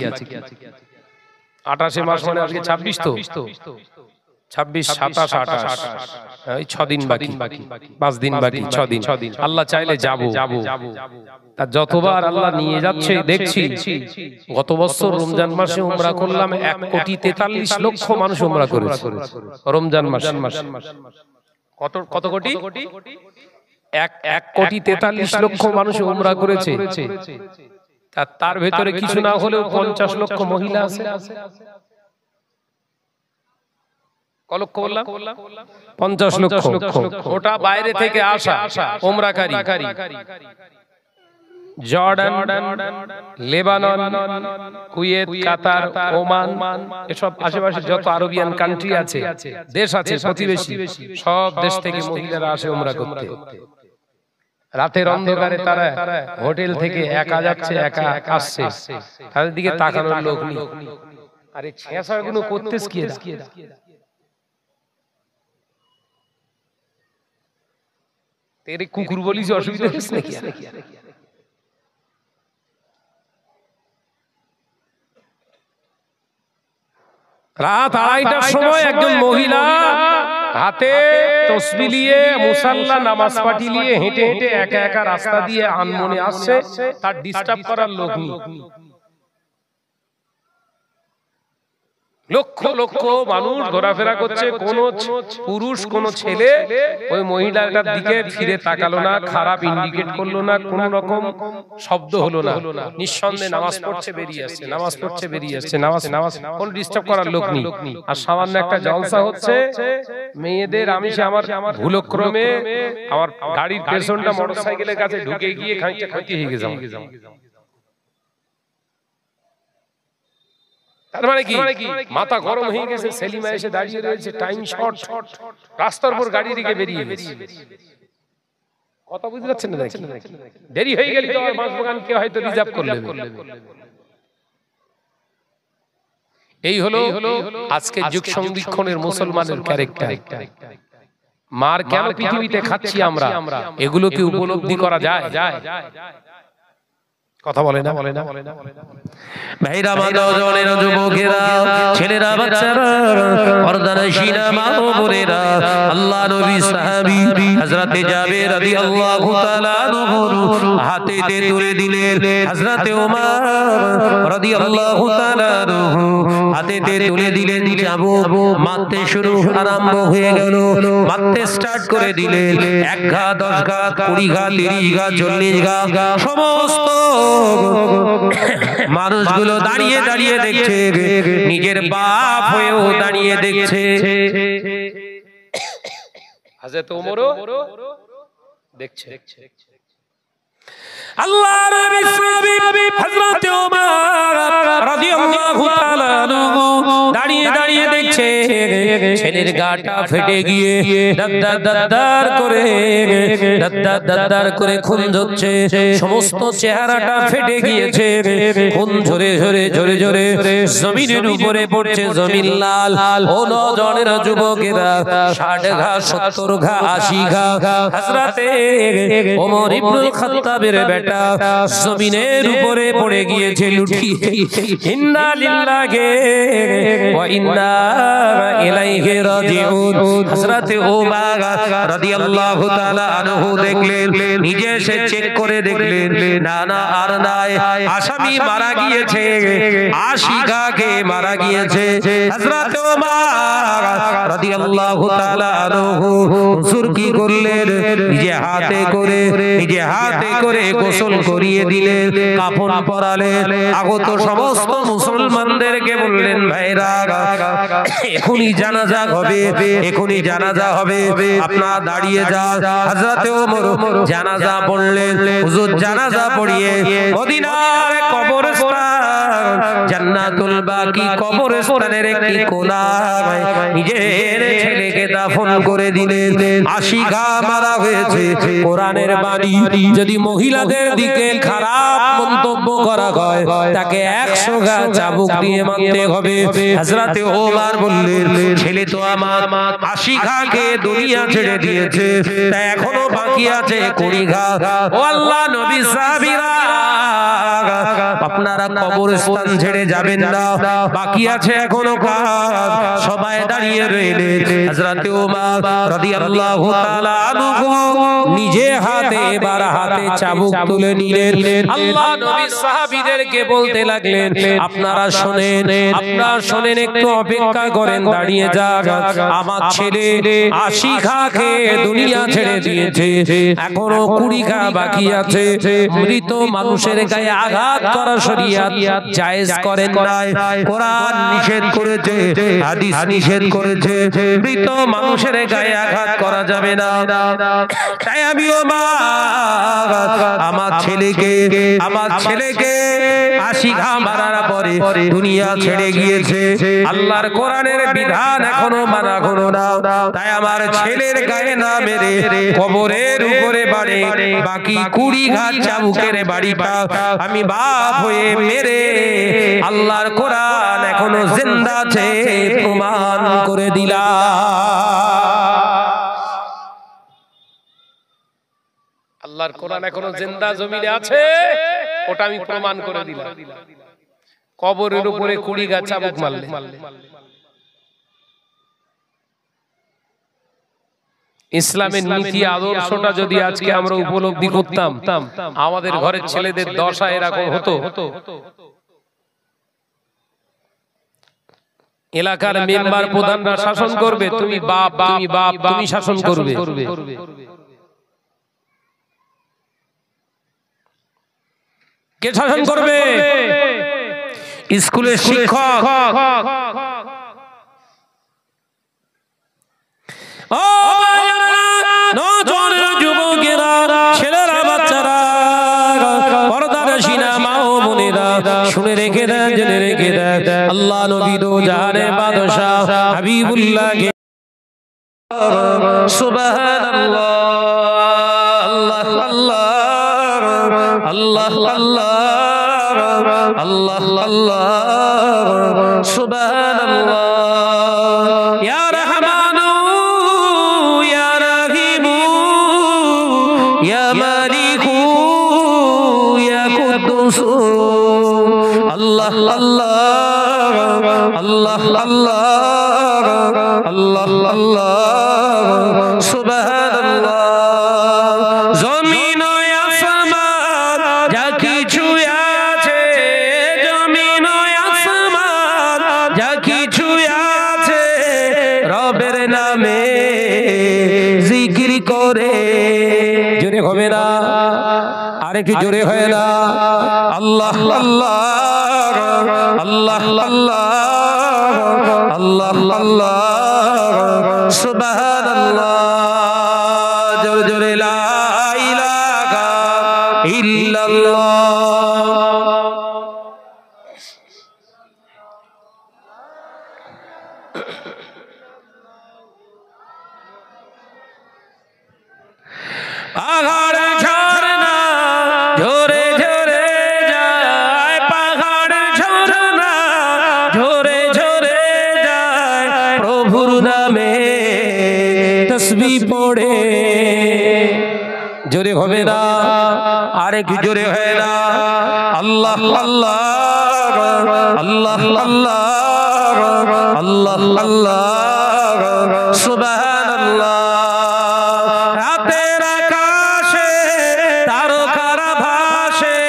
28 মাস মানে আজকে 26 তো, 26, 27, 28, এই 6 দিন বাকি, 5 দিন বাকি, 6 দিন। আল্লাহ চাইলে যাব। আর যতবার আল্লাহ নিয়ে যাচ্ছে দেখছি, গত বছর রমজান মাসে উমরা করলাম, 1,43,00,000 মানুষ উমরা করেছে রমজান মাসে। কত কোটি? 1,43,00,000 মানুষ উমরা করেছে। তার ভেতরে কিছু না হলেও 50 লক্ষ মহিলা আছে। কলক্ষ বললাম 50 লক্ষ। ওটা বাইরে থেকে আসা উমরাকারী। জর্ডান, লেবানন, কুয়েত, কাতার, ওমান, এসব আশেপাশে যত আরবিয়ান কান্ট্রি আছে, দেশ আছে প্রতিবেশী, সব দেশ থেকে মহিলারা আসে উমরা করতে। রাতের অন্ধকারে তারা হোটেল থেকে একা যাচ্ছে, একা আসছে, তাদের দিকে তাকানোর লোক নেই। আরে ছেঁচাগুলো করতেছ কি এরা? তেরে কুকুর বলিস, অসুবিধা হচ্ছে নাকি? রাত 2:30টার সময় একজন মহিলা হাতে তসবিহ নিয়ে, মুসাল্লা নামাজ পাঠি নিয়ে হেঁটে হেঁটে একা একা রাস্তা দিয়ে আনমনে আসছে, তার ডিস্টার্ব করার লোক নেই। লক্ষ লক্ষ মানুষ ঘোরাফেরা করছে, কোন পুরুষ কোন ছেলে ওই মহিলাটার দিকে ফিরে তাকালো না, খারাপ ইন্ডিকেট করলো না, কোন রকম শব্দ হলো না, নিঃসন্দেহে নামাজ পড়ছে বেরিয়ে আসছে, নামাজ পড়ছে বেরিয়ে আসছে, নামাজ কোন ডিস্টার্ব করার লোক নেই। আর সামান্য একটা জলসা হচ্ছে, মেয়েদের আমি আমার ভুলক্রমে আমার গাড়ির পেছনটা মোটরসাইকেলের কাছে ঢুকে গিয়ে খানিকটা ক্ষতি হয়ে গেছে। তার মানে কি মাথা গরম হয়ে গেছে, সেলিমা এসে দাঁড়িয়ে রয়েছে, টাইম শর্ট, রাস্তার উপর গাড়ি দিকে বেরিয়ে গেছে। কথা বুঝতে পারছেন না? দেরি হয়ে গেলে তো আর বাসবাগান কে হয়তো রিজার্ভ করলে। এই হলো আজকে যুগ সংরক্ষণের মুসলমানের ক্যারেক্টার। মার কেন পৃথিবীতে খাচ্ছি আমরা, এগুলো কি উপলব্ধি করা যায়? কথা বলে না? ভাইরা, নওজওয়ানেরা, যুবকেরা, ছেলেরা, বাচ্চারা, পর্দানশীনা মা ও বোনেরা, আল্লাহ নবী সাহাবী হযরতে জাবের রাদিয়াল্লাহু তাআলা আনহু হাতেতে তুলে দিলেন, হযরতে ওমর রাদিয়াল্লাহু তাআলা আনহু হাতেতে তুলে দিলেন, চাবুক মারতে শুরু আরম্ভ হয়ে গেল, মারতে স্টার্ট করে দিলেন। 1 ঘা, 10 ঘা, 20 ঘা, 30 ঘা, 40 ঘা, সমস্ত মানুষগুলো দাঁড়িয়ে দাঁড়িয়ে দেখছে, নিজের বাপ হয়েও দাঁড়িয়ে দেখছে। হযরত ওমরও দেখছে। আল্লাহর নবী হযরত ওমর রাদিয়াল্লাহু তাআলা আনহু দাঁড়িয়ে দাঁড়িয়ে দেখছে, ছেলের গাটা ফেটে গিয়ে দাদ্দার করে খুন ঝরছে, সমস্ত চেহারাটা ফেটে গিয়েছে, খুন ঝরে ঝরে ঝরে ঝরে জমিনের উপরে পড়ছে, জমিন লাল। ও নওজওয়ানেরা, যুবকেরা, 60 ঘা, 70 ঘা, 80 ঘা, হযরতে ওমর ইবনুল খাত্তাবের বেটা জমিনের উপরে পড়ে গিয়েছে লুটিয়ে। ইন্না লিল্লাহি ওয়া ইন্না ইলাইহি রাজিউন। হযরতে ওমর রাদিয়াল্লাহু তাআলা আনহু দেখলেন, নিজে এসে চেক করে দেখলেন, না না আর নাই, আসামি মারা গিয়েছে, 80 গাকে মারা গিয়েছে। হযরতে ওমর রাদিয়াল্লাহু তাআলা আনহু হুজুর কি করলেন, নিজে হাতে করে গোসল করিয়ে দিলেন, কাফন পরালেন, আগত সমস্ত মুসলমানদেরকে বললেন, ভাইরা এখনই জানাজা হবে, এখনই জানাজা হবে, আপনারা দাঁড়িয়ে যান। হযরতে ওমর জানাজা পড়লেন। হুজুর জানাজা পড়িয়ে মদিনার কবরস্থান জান্নাতুল বাকি কবরস্থানের একটি কোনায় নিজের ছেলেকে দাফন করে দিলেন। 80 ঘা মারা হয়েছে। কোরআনের বাণী, যদি মহিলাদের দিকে খারাপ মন্তব্য করা হয় তাকে 100 ঘা চাবুক দিয়ে মারতে হবে। হযরতে ওমর বললেন, ছেলে তো আমার 80 ঘাকে দুনিয়া ছেড়ে দিয়েছে, তাই এখনো বাকি আছে 20 ঘা। ও আল্লাহ নবী সাহাবীরা, আপনারা কবরস্থান ছেড়ে যাবেন না, বাকি আছে এখনো কাজ। সবাই দাঁড়িয়ে রইলেন। হযরতে ওমর রাদিয়াল্লাহু তাআলা আনহু নিজে হাতে চাবুক তুলে নিলেন। আল্লাহ নবী সাহাবীদেরকে বলতে লাগলেন, আপনারা শোনেন, একটু অপেক্ষা করেন, দাঁড়িয়ে যান। আমার ছেলে 80 ঘা খেয়ে দুনিয়া ছেড়ে দিয়েছে, এখনো 20 ঘা বাকি আছে। মৃত মানুষের গায়ে আঘাত করা শরীয়ত জায়েজ করেন নাই, কোরআন নিষেধ করেছে, হাদিস নিষেধ করেছে, মৃত মানুষের গায়ে আঘাত করা যাবে না। তাই আমিও আমার ছেলেকে 80 ঘা মারার পরে দুনিয়া ছেড়ে গিয়েছে, আল্লাহর কোরআনের বিধান এখনো মানা হলো না। তাই আমার ছেলের গায়ে না মেরে কবরের উপরে বাড়ি, বাকি 20 ঘা চাবুকের বাড়িটা আমি বাপ হয়ে মেরে আল্লাহর কোরআন এখনো জিন্দা আছে প্রমাণ করে দিলাম। আল্লাহর কোরআন এখনো জিন্দা জমিনে আছে, ওটা আমি প্রমাণ করে দিলাম। কবরের উপরে 20 ঘা চাবুক মারলে। ইসলামের নীতি আদর্শটা যদি আজকে আমরা উপলব্ধি করতাম, আমাদের ঘরের ছেলেদের দশা এরকম হতো। এলাকার মেম্বার প্রধানরা শাসন করবে, তুমি বাপ তুমি শাসন করবে। কে শাসন করবে? স্কুলের শিক্ষক। ও নজর যুবকেরা, ছেলেরা, বাচ্চারা, পর্দানশীনা মা ও বোনেরা, শুনে রেখে দেন, জেনে রেখে দেন, আল্লাহ নবী দো জাহানের বাদশাহ হাবিবুল্লাহ কে সুবহানাল্লাহ, আল্লাহ আল্লাহ আল্লাহ আল্লাহ আল্লাহ আল্লাহ সুবহানাল্লাহ। ইয়া রহমানু ইয়া রহিমু ইয়া মালিকু ইয়া কুদ্দুসু, আল্লাহ আল্লাহ আল্লাহ আল্লাহ আল্লাহ আল্লাহ সুবহানাল্লাহ। জমিন ও আসমান যা কিছু আছে, জমিন ও আসমান যা কিছু আছে, রবের নামে জিকির করে। জোরে হবে না, আরেকটু জোরে হয় না? আল্লাহ আল্লাহ আল্লাহ আল্লাহ আল্লাহ আল্লাহ সুবহানাল্লাহ। জোরে জোরে লা ইলাহা ইল্লাল্লাহ। পাহাড় ঝরনা ঝরে ঝরে যায়, পাহাড় ঝরনা ঝরে ঝরে যায়, প্রভুর নামে তসবিহ পড়ে। জোরে হবে না, আরেক জোরে হয় না? আল্লাহ আল্লাহ আল্লাহ আল্লাহ আল্লাহ আল্লাহ সুবহানাল্লাহ। রাতের আকাশে তারকারা ভাসে,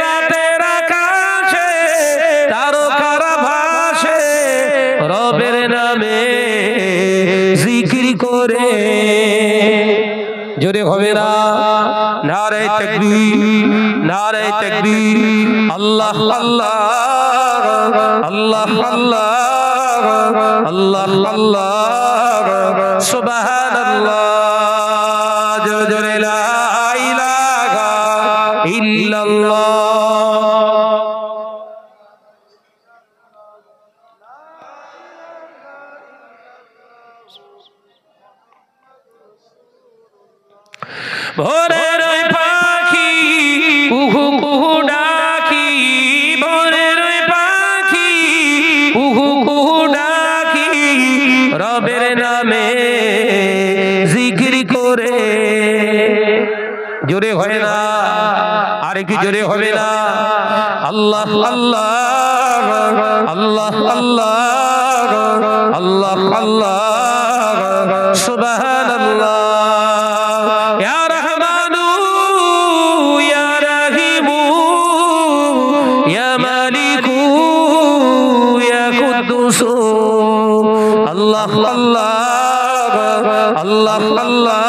রাতের আকাশে তারকারা ভাসে, রবের নামে জিকির করে। জোরে হবে না? নারে তাকবীর, নারে তাকবীর। আল্লাহ আল্লাহ আল্লাহ আল্লাহ আল্লাহ আল্লাহ সুবহানাল্লাহ। জোরে জোরে লা ইলাহা ইল্লাল্লাহ। ভোরের ওই পাখি কুহু কুহু ডাকি, ভোরের ওই পাখি কুহু কুহু ডাকি, রবের নামে জিকির করে। জোরে হয় না, আর কি জোরে হবে না? আল্লাহ আল্লাহ আল্লাহ আল্লাহ আল্লাহ আল্লাহ সুবহানাল্লাহ। ইয়া রহমানু ইয়া রহিমু ইয়া মালিকু ইয়া কুদ্দুসু, আল্লাহ আল্লাহ আল্লাহ আল্লাহ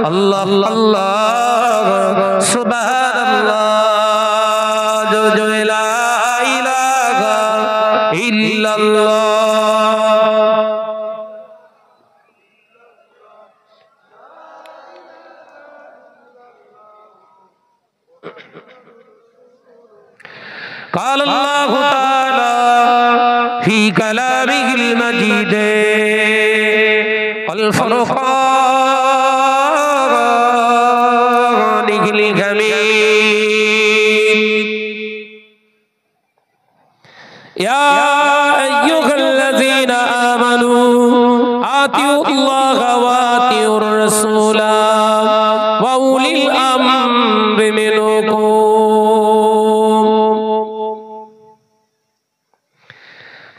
আল্লাহ আল্লাহ সুবহানাল্লাহ। জোরে লা ইলাহা ইল্লাল্লাহ। قال الله تعالى في كلامه المجيد والفرقان الحميد. يا أيها الذين آمنوا آتوا الله وآتوا الرسول وأولي الأمر منكم.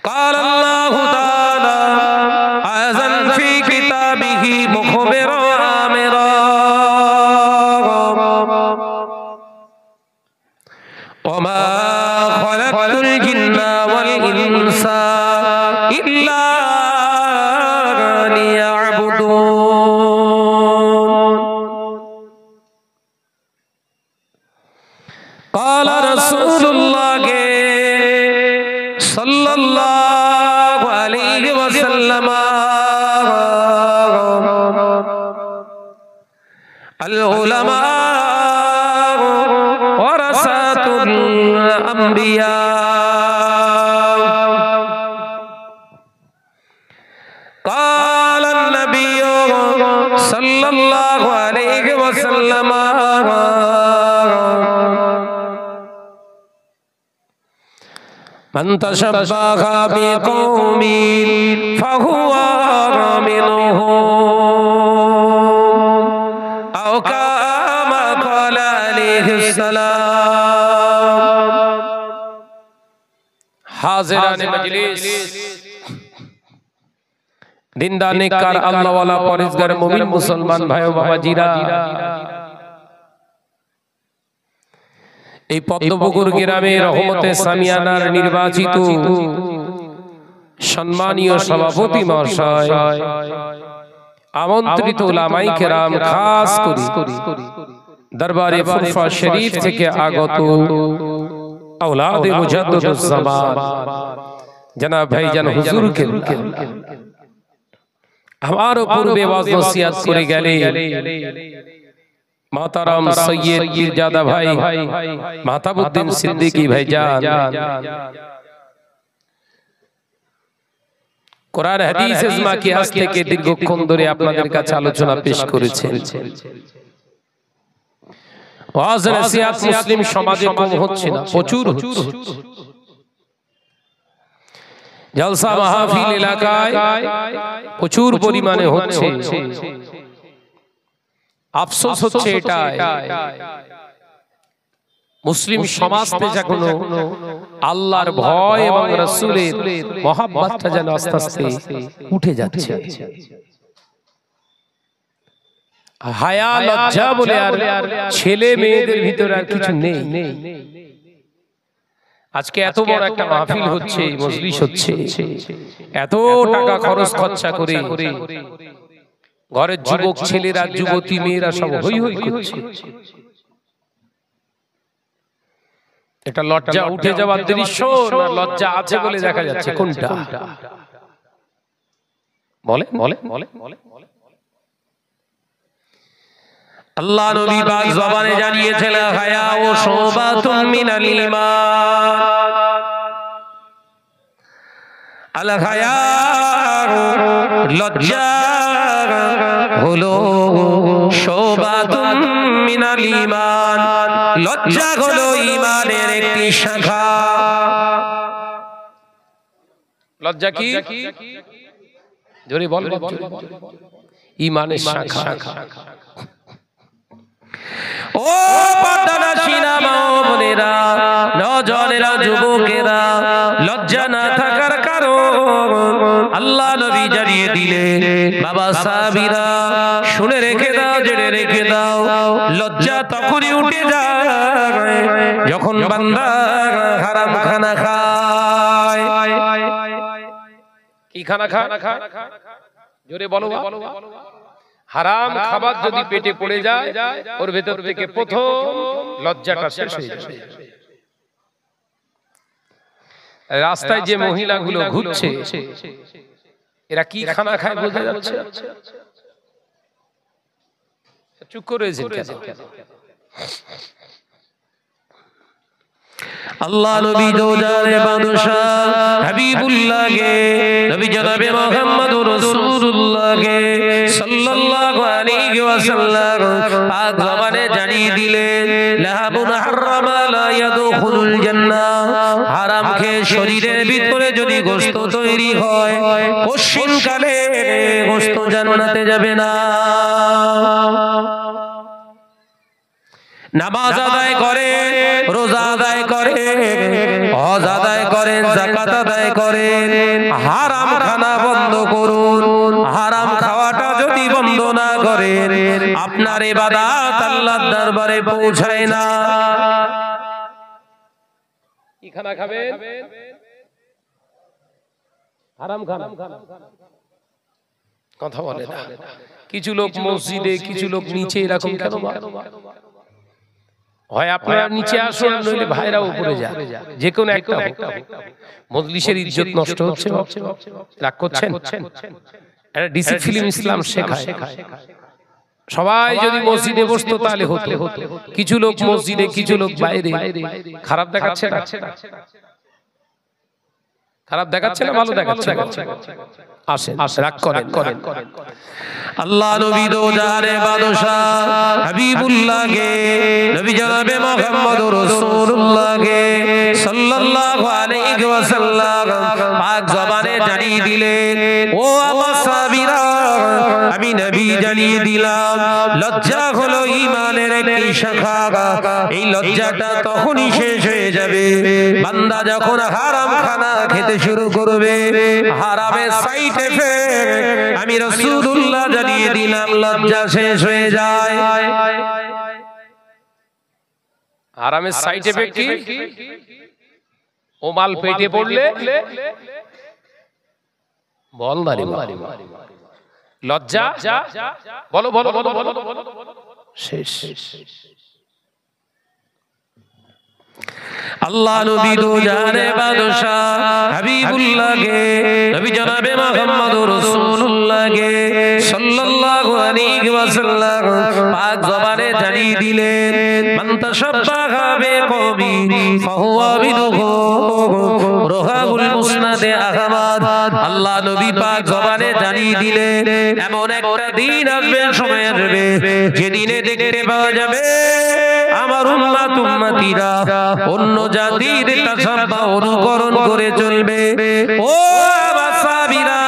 قال الله تعالى عزا في كتابه مخبرا وآمرا وما خلقت الجن والإنس ইনসা ইল্লা লিয়াবুদুন। قال رسول الله صلى الله عليه وسلم العلماء ورثة الأنبياء. قال النبي صلى الله عليه وسلم من تشبه بقوم فهو منهم أو كما قال عليه السلام. حاضران مجلس দিনদার নেককার আল্লাহ ওয়ালা পরেজগার মুমিন মুসলমান ভাই ও বাবাজিরা, এই পদ্মপুকুর গ্রামে রহমতে সামিয়ানার নির্বাচিত সম্মানীয় সভাপতি মহাশয়, আমন্ত্রিত উলামায়ে কেরাম, খাস করে দরবারে ফুরফা শরীফ থেকে আগত औलाद मुजद्दिदुज ज़मान जनाब भाईजान हुजूर के हमारो पूर्वे वाज नसीहत करे गेले मोहतरम सैयद पीरजादा भाई महताबुद्दीन सिद्दीकी भाईजान কোরআন হাদিস ইজমা কি হাস থেকে দীর্ঘক্ষণ ধরে আপনাদের কাছে আলোচনা পেশ করেছেন। ওয়াজ নসিহত মুসলিম সমাজে কম হচ্ছে না, প্রচুর হচ্ছে। জলসা মাহফিল এলাকায় প্রচুর পরিমাণে হচ্ছে। আফসোস হচ্ছে এটাই, মুসলিম সমাজে যখন আল্লাহর ভয় এবং রাসূলের মহব্বতটা যেন আস্তে আস্তে উঠে যাচ্ছে। হায়া লজ্জা বলে আর ছেলে মেয়েদের ভিতরে আর কিছু নেই। আজকে এত বড় একটা মাহফিল হচ্ছে, মজলিস হচ্ছে, এত টাকা খরচ খরচা করে ঘরের যুবক ছেলেরা যুবতী মেয়েরা সব হই হই করছে। এটা লজ্জা উঠে যাওয়ার দৃশ্য না লজ্জা আছে বলে দেখা যাচ্ছে? কোনটা বলে বলে বলে বলে আল্লাহ নবী পাক জবানে জানিয়েছেন হায়া ও শুবাতুম মিনাল ঈমান। আল হায়া লজ্জা হলো শুবাতুম মিনাল ঈমান, লজ্জা হলো ঈমানের একটি শাখা। লজ্জা কি? জোরে বল। ঈমানের শাখা। ও পর্দানাশীনা মা বোনেরা, নওজওয়ানেরা, যুবকেরা, লজ্জা না থাকার কারণ আল্লাহ নবী জানিয়ে দিলেন। বাবা সাহাবীরা শুনে রেখে দাও, জেনে রেখে দাও, লজ্জা তখনই উঠে যায় যখন বান্দা হারাম খানা খায়। কি খানা খায়? জোরে বলো। হারাম খাবার যদি পেটে পড়ে যায় ওর ভেতর থেকে প্রথম লজ্জাটা শেষ হয়ে যায়। রাস্তায় যে মহিলাগুলো ঘুরছে এরা কি খানা খায় বোঝা যাচ্ছে? চুপ করে রয়েছে কেন? আল্লাহ নবী দোজারে বাদশাহ হাবিবুল্লাহ গে নবী জনাবে মুহাম্মদুর রাসূলুল্লাহ গে সাল্লাল্লাহু আলাইহি ওয়াসাল্লাম পাক জবানে জানিয়ে দিলেন লাহাবুন হারামা লা ইয়াদখুলুল জান্নাহ। হারাম খেয়ে শরীরের ভিতরে যদি গোশত তৈরি হয় পশ্চিম কালে গোশত জান্নাতে যাবে না। নামাজ আদায় করে, রোজা আদায় করে, হজ আদায় করেন, যাকাত আদায় করেন, হারাম খানা বন্ধ করুন। হারাম খাওয়াটা যদি বন্ধ না করেন আপনার ইবাদত আল্লাহর দরবারে পৌঁছায় না। কি খানা খাবেন? হারাম খানা কথা বলে না। কিছু লোক মসজিদে, কিছু লোক নিচে, এরকম কেন? হয় আপনারা নিচে আসুন, নইলে ভাইরা উপরে যান, যে কোনো একটা। মজলিসের ইজ্জত নষ্ট হচ্ছে, রাগ করছেন? এটা ডিসিপ্লিন ইসলাম শেখায়। সবাই যদি মসজিদে বসতো তাহলে হতো। কিছু লোক মসজিদে, কিছু লোক বাইরে। খারাপ দেখাচ্ছে না? খারাপ দেখাচ্ছে না ভালো দেখাচ্ছে? আসেন, রাগ করেন। আল্লাহ নবী দো জানে বাদশাহ হাবিবুল্লাহ কে, নবী জনাবে মুহাম্মদুর রাসূলুল্লাহ কে সাল্লাল্লাহু আলাইহি ওয়াসাল্লাম পাক জবানে জানিয়ে দিলেন, ও আমার সাহাবীরা, আমি নবী জানিয়ে দিলাম, লজ্জা হলো ঈমানের একটি শাখা। এই লজ্জাটা তখনই শেষ হয়ে যাবে বান্দা যখন হারাম খানা খেতে শুরু করবে। হারামের সাইড এফেক্ট আমি রাসূলুল্লাহ জানিয়ে দিলাম, লজ্জা শেষ হয়ে যায়। হারামের সাইড এফেক্ট কি? ও মাল পেটে পড়লে বলদারি লজ্জা, বলো বলো বলো বলো, শেষ। আল্লাহ নবী দো জানে বাদশাহ হাবিবুল্লাহ কে, নবী জনাবে মুহাম্মদুর রাসূলুল্লাহ কে সাল্লাল্লাহু আলাইহি ওয়াসাল্লাম পাক জবানে জানিয়ে দিলেন, মান তাশাব্বাহা বিকওমি ফাহুয়া মিনহু, রাওয়াহুল মুসনাদে আহমদ। আল্লাহ নবী পাক জবানে জানিয়ে দিলেন, এমন একটা দিন আসবে, সময় আসবে, যেদিনে দেখতে পাওয়া যাবে আমার উম্মত উম্মতিরা অন্য জাতির তাসাব্বা অনুকরণ করে চলবে। ও আমার সাহাবীরা,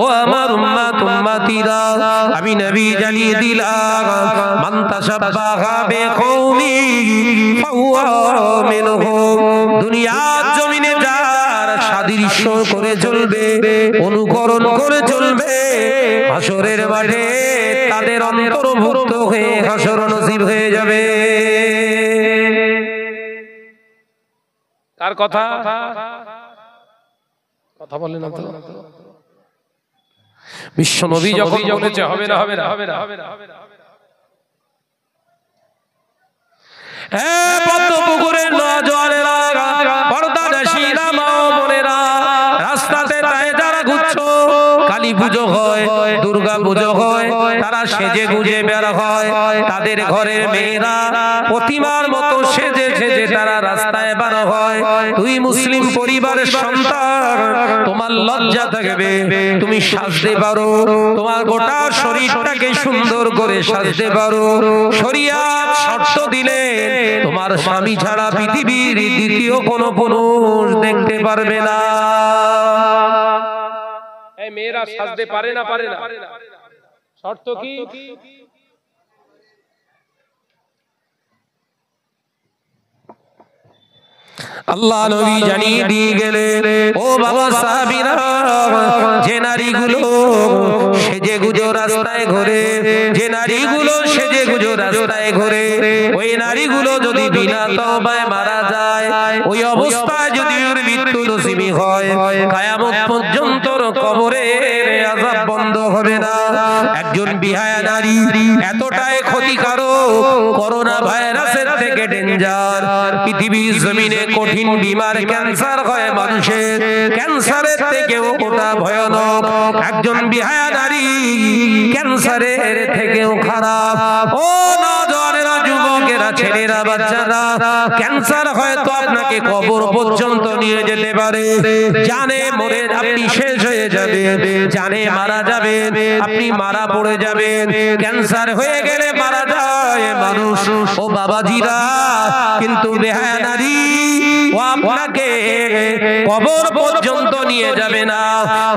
ও আমার উম্মত উম্মতিরা, আমি নবী জানিয়ে দিলাম, মান তাসাব্বাহা বিকওমি ফাহুয়া মিনহুম। দুনিয়ার জমিনে যার সাদৃশ্য করে চলবে, অনুকরণ করে চলবে, হাসরের মাঠে তাদের অন্তর্ভুক্ত হয়ে হাসর নসিব হয়ে যাবে। কার কথা? কথা বলেন না তো। বিশ্ব নবী যখন বলেছে হবে না, হবে না, হবে না, হবে না, হবে না। পদ্মপুকুরের নজওয়ানেরা, পর্দানশীরা মা ও বোনেরা, রাস্তাতে তাই যারা ঘুরছো, কালী পুজো হয়, দুর্গা পুজো হয়, তারা সেজে গুজে বের হয়, তাদের ঘরের মেয়েরা প্রতিমার মতো সেজে সেজে তারা রাস্তায় বার হয়। তুই মুসলিম পরিবারের সন্তান, তোমার লজ্জা থাকবে, তুমি সাজতে পারো, তোমার গোটা শরীরটাকে সুন্দর করে সাজতে পারো। শরিয়ত শর্ত দিলে তোমার স্বামী ছাড়া পৃথিবীর দ্বিতীয় কোনো পুরুষ দেখতে পারবে না। এই মেয়েরা সাজতে পারে না, পারে না, শর্ত কি? আল্লাহ নবী জানিয়ে দিয়ে গেলেন, ও বাবা সাহাবীরা, যে নারীগুলো সেজে গুজো রাস্তায় ঘোরে, যে নারীগুলো সেজে গুজো রাস্তায় ঘোরে, ওই নারীগুলো যদি বিনা তওবায় মারা যায়, ওই অবস্থায় যদি ওর মৃত্যু নসিব হয়, কিয়ামত পর্যন্ত কবরের আযাব বন্ধ হবে না। একজন বিহায়া নারী এতটাই ক্ষতিকারক, করোনা ভাইরাসের থেকে ডেঞ্জার, পৃথিবীর জমিনে কঠিন বিমার ক্যান্সার হয় মানুষের, ক্যান্সারের থেকেও ওটা ভয়ানক। একজন বিহায়া নারী ক্যান্সারের থেকেও খারাপ। ও নওজওয়ানেরা, যুবকেরা, ছেলেরা, বাচ্চারা, ক্যান্সার হয়তো আপনাকে কবর পর্যন্ত নিয়ে যেতে পারে। জানে মরে আপনি শেষ হয়ে যাবেন, জানে মারা যাবেন, আপনি মারা পড়ে যাবেন। ক্যান্সার হয়ে গেলে মারা যায় মানুষ, ও বাবাজিরা, কিন্তু বেহায়া নারী ও আপনাকে কবর পর্যন্ত নিয়ে যাবে না।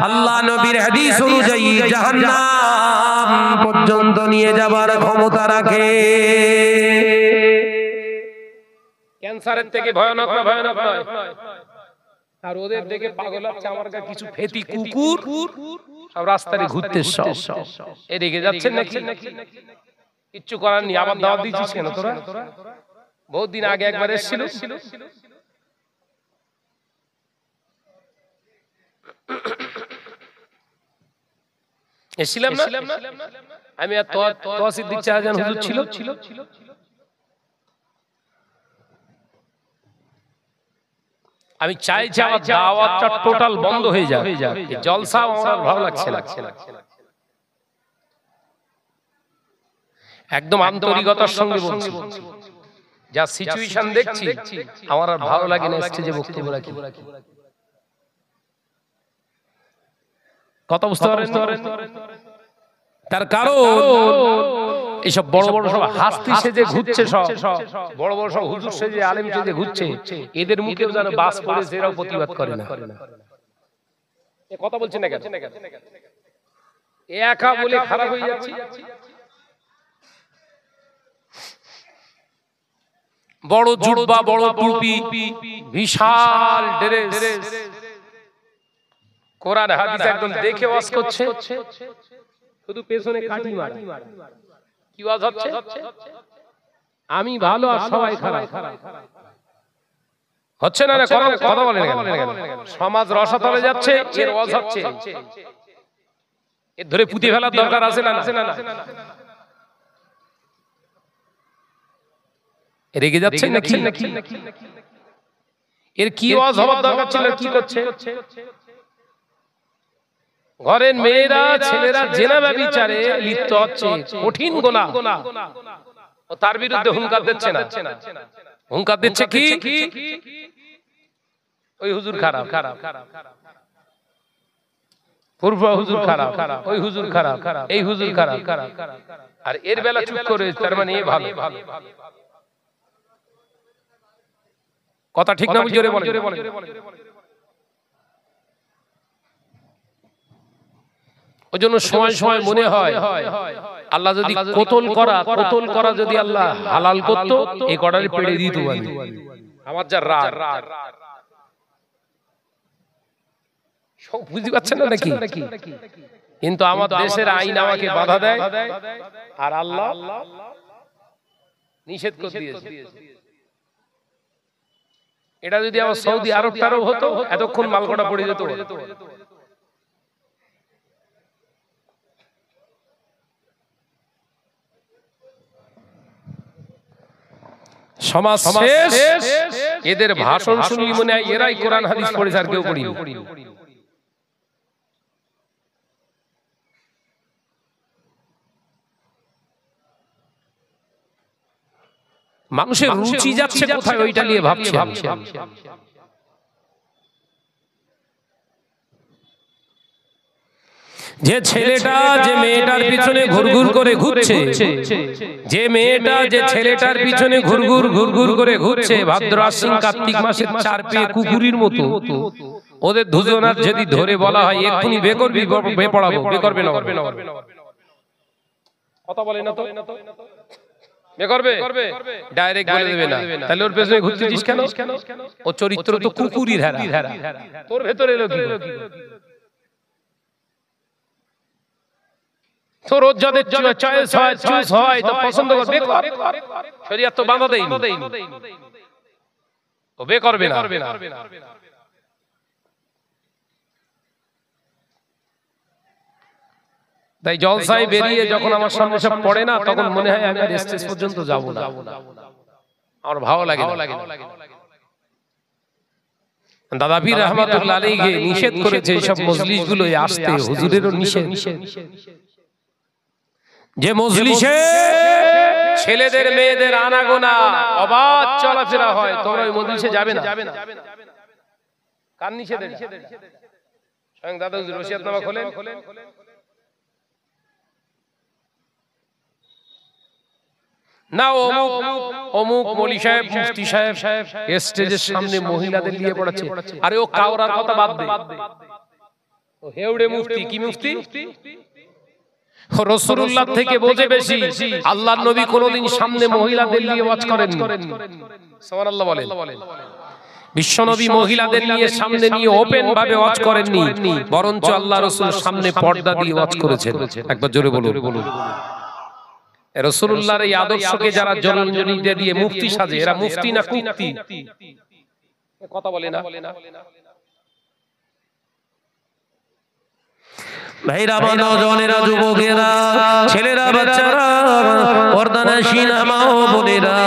আল্লাহ নবীর হাদিস অনুযায়ী জাহান্নাম পর্যন্ত নিয়ে যাবার ক্ষমতা রাখে। ক্যান্সারের থেকে ভয়ানক না? ভয়ানক নয়। আর ওদের দেখে পাগল লাগছে আমার কাছে কিছু ফেতি কুকুর সব রাস্তায় ঘুরতে, সব এদিকে যাচ্ছেন নাকি? কিচ্ছু করার নেই। আবার দাওয়াত দিচ্ছিস কেন তোরা? বহুত দিন আগে একবার এসেছিল। এসেছিলাম না আমি আর তোয়া সিদ্দিক শাহজাহান হুজুর ছিল আমি চাই যে আমার দাওয়াতটা টোটাল বন্ধ হয়ে যাক জলসা আমার ভালো লাগছে না একদম আন্তরিকতার সঙ্গে বলছি যা সিচুয়েশন দেখছি আমার আর ভালো লাগে না স্টেজে বক্তব্য রাখি কথা বুঝতে পারেন তার কারণ এইসব বড় বড় সব হাস্তি সেজে ঘুরছে সব বড় বড় সব হুজুর সেজে আলেম সেজে ঘুরছে এদের মুখেও যেন বাস পড়েছে এরাও প্রতিবাদ করে না এ কথা বলছেন না কেন একা বলে খারাপ হয়ে যাচ্ছে বড় জুব্বা বড় টুপি বিশাল ড্রেস কোরআন হাদিস একদম দেখে ওয়াজ করছে শুধু পেছনে কাটি মারে কি ওয়াজ হচ্ছে আমি ভালো আর সবাই খারাপ হচ্ছে না কথা বলেন সমাজ রসাতলে যাচ্ছে এর ওয়াজ হচ্ছে এর ধরে পুঁতে ফেলার দরকার আছে না রেগে যাচ্ছে নাকি এর কি ওয়াজ হওয়ার দরকার ছিল কি করছে ঘরের মেয়েরা ছেলেরা জেনা ব্যভিচারে লিপ্ত হচ্ছে কঠিন গুনাহ ও তার বিরুদ্ধে হুঙ্কার দিচ্ছে না হুঙ্কার দিচ্ছে কি ওই হুজুর খারাপ পূর্ব হুজুর খারাপ ওই হুজুর খারাপ এই হুজুর খারাপ আর এর বেলা চুপ করে তার মানে এ ভালো কথা ঠিক না জোরে বলে ওই জন্য সময় সময় মনে হয় আল্লাহ যদি কতল করা যদি আল্লাহ হালাল করতো এই কটারে পেড়ে দিত আমার যা রাগ সব বুঝতে পারছেন না নাকি কিন্তু আমার দেশের আইন আমাকে বাধা দেয় আর আল্লাহ নিষেধ করে দিয়েছে এটা যদি আমার সৌদি আরব হতো এতক্ষণ মালকোটা পড়ে যেত সমাজ শেষ এদের ভাষণ শুনলি মনে হয় এরাই কোরআন হাদিস পড়েছে আর কেউ পড়িনি মানুষের রুচি যাচ্ছে কোথায় ওইটা নিয়ে ভাবছে যে ছেলেটা যে মেয়েটার পিছনে ঘুরঘুর করে ঘুরছে যে মেয়েটা যে ছেলেটার পিছনে ঘুরঘুর করে ঘুরছে ভাদ্র আশ্বিন কার্তিক মাসের 4 পেয়ে কুকুরের মতো ওদের দুজনার যদি ধরে বলা হয় এক্ষুনি বে করবি বে পড়াবো বে করবে না কথা বলে না তো বে করবে ডাইরেক্ট বলে দেবে না তাহলে ওর পেছনে ঘুরতেছিস কেন ও চরিত্র তো কুকুরের হেরা তোর ভেতরে এলো কি তোর যাদের চয়েস হয় চুজ হয় তো পছন্দ করবে শরীয়ত তো বাধা দেয়নি ও বে করবে না তাই জলসায় বেরিয়ে যখন আমার সামনে সব পড়ে না তখন মনে হয় আমি আর স্টেজ পর্যন্ত যাব না আমার ভালো লাগে দাদা পীর রহমাতুল্লাহ আলাইহি নিষেধ করেছে এই সব মজলিসগুলো আসতে হুজুরেরও নিষেধ যে মজলিসে ছেলেদের মেয়েদের আনাগোনা অবাধ চলাফেরা হয় তোমরা ওই মজলিসে যাবে না কার নিষেধ স্বয়ং দাদা হুজুর ওসিয়তনামা খোলেন না অমুক মৌলী সাহেব মুফতি সাহেব স্টেজের সামনে মহিলাদের নিয়ে পড়াচ্ছে আরে ও কাওরার কথা বাদ দে ও হেউড়ে মুফতি কি মুফতি রাসূলুল্লাহ থেকে বোঝে বেশি আল্লাহর নবী কোনদিন সামনে মহিলাদের নিয়ে ওয়াজ করেননি সুবহানাল্লাহ বলেন বিশ্বনবী মহিলাদের নিয়ে সামনে নিয়ে ওপেন ভাবে ওয়াজ করেননি বরঞ্চ আল্লাহ রাসূল সামনে পর্দা দিয়ে ওয়াজ করেছেন একবার জোরে বলুন রাসূলুল্লাহর এই আদর্শকে যারা জনজনী দিয়ে মুফতি সাজে এরা মুফতি না কুফতি কথা বলে না ভাইরা নওজওয়ানেরা যুবকেরা ছেলেরা বাচ্চারা পর্দানশীনা মা ও বোনেরা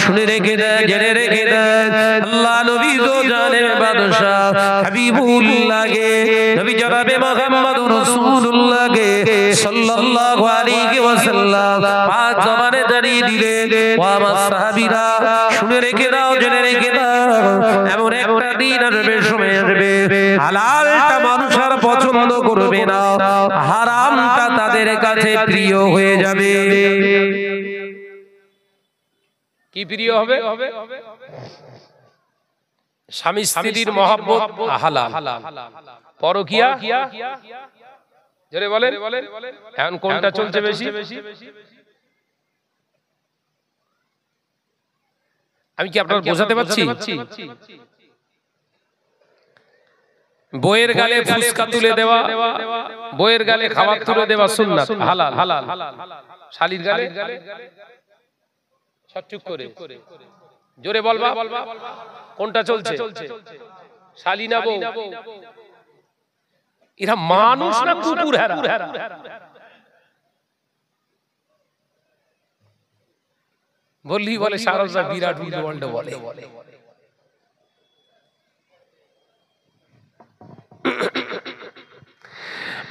শুনে রেখে দেন জেনে রেখে দেন আল্লাহ নবী তো জানের বাদশা হাবিবুল্লাহ গে নবী জনাবে মুহাম্মদুর রাসূলুল্লাহ গে সাল্লাল্লাহু আলাইহি ওয়াসাল্লাম পাঁচ জবানে দাঁড়িয়ে দিলে ও আমার সাহাবীরা শুনে রেখে দাও জেনে রেখে দাও এমন একটা দিন আসবে সময় আসবে হালালটা মানুষ আর পছন্দ করবে না হারামটা তাদের কাছে প্রিয় হয়ে যাবে কি প্রিয় হবে স্বামী স্ত্রীর মহব্বত হালাল পরকিয়া জোরে বলেন এখন কোনটা চলছে বেশি আমি কি আপনারা বোঝাতে পারছি বইয়ের গালে ফুসকা তুলে দেওয়া বইয়ের গালে খাবার তুলে দেওয়া সুন্নাত হালাল শালীর গালে সচুপ করে জোরে বলবা কোনটা চলছে শালী না বউ এরা মানুষ না কুকুর হেরা বললি বলে সারসা বিরাট ওয়ার্ল্ড বলে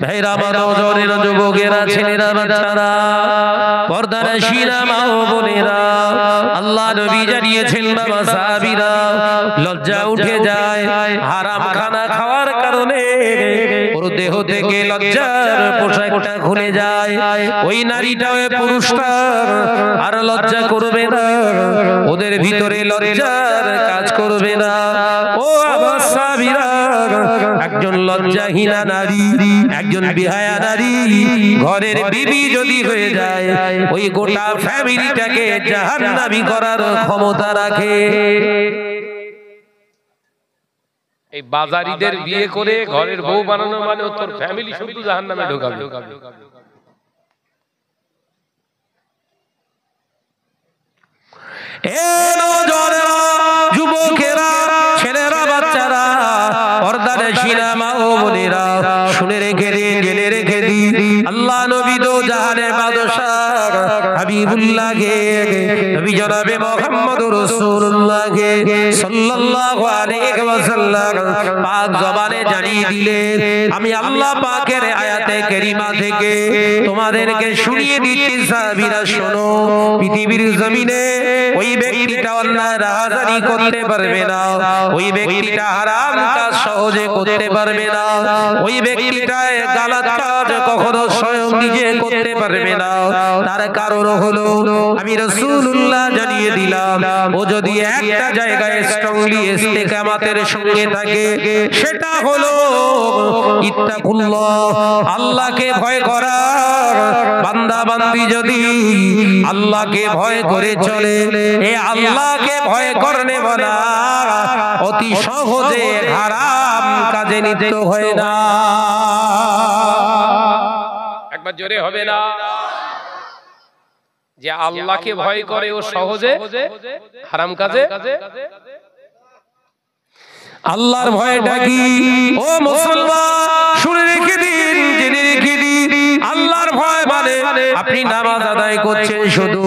ভাইরা নওজওয়ানেরা যুবকেরা ছেলেরা বাচ্চারা পর্দানশীনা মা ও বোনেরা আল্লাহ নবী জানিয়েছেন বাবা সাহাবীরা লজ্জা উঠে যায় হারাম খানা খাওয়ার কারণে ওর দেহ থেকে লজ্জার পোশাকটা খুলে যায় ওই নারীটা ওই পুরুষটা আর লজ্জা করবে না ওদের ভিতরে লজ্জার কাজ করবে না ও আমার সাহাবীরা একজন লজ্জাহীনা নারী একজন বিহায়া নারী ঘরের বিবি যদি হয়ে যায় ওই গোটা ফ্যামিলিটাকে জাহান্নামী করার ক্ষমতা রাখে এই বাজারিদের বিয়ে করে ঘরের বউ বানানো মানে তোর ফ্যামিলি শুধু জাহান্নামে ঢোকাবে যুবকেরা ছেলেরা বাচ্চারা পর্দানশীনা মা ও বোনেরা শুনে রেখে দিন জেনে রেখে দিন আল্লাহ নবী তো জাহানের বাদশা হাবিবুল্লাহ গে নবী জনাবে মুহাম্মদুর রাসূলুল্লাহ গে সাল্লাল্লাহু আলাইহি ওয়াসাল্লাম পাক জবানে জানিয়ে দিলেন আমি আল্লাহ পাকের আয়াতে কারিমা থেকে তোমাদেরকে শুনিয়ে দিচ্ছি সাহাবীরা শোনো পৃথিবীর জমিনে ওই ব্যক্তিটা অন্যায় রাহাজানি করতে পারবে না ওই ব্যক্তিটা হারাম কাজ সহজে করতে পারবে না ওই ব্যক্তিটা গালাত কাজ কখনো স্বয়ং নিজে করতে পারবে না তার কারণ হলো আমি রাসূলুল্লাহ জানিয়ে দিলাম ও যদি একটা জায়গায় স্ট্রংলি ইস্তেকামাতের সঙ্গে থাকে সেটা হলো ইত্তাকুল্লাহ আল্লাহকে ভয় করা বান্দা বান্দি যদি আল্লাহকে ভয় করে চলে এই আল্লাহকে ভয় করনে বলা অতি সহজে হারাম কাজে লিপ্ত হয় না একবার জোরে হবে না যে আল্লাহকে ভয় করে ও সহজে হারাম কাজে আল্লাহর ভয়টা কি ও মুসলমান শুনে রেখে দিন জেনে রেখে দিন আল্লাহর ভয় মানে আপনি নামাজ আদায় করছেন শুধু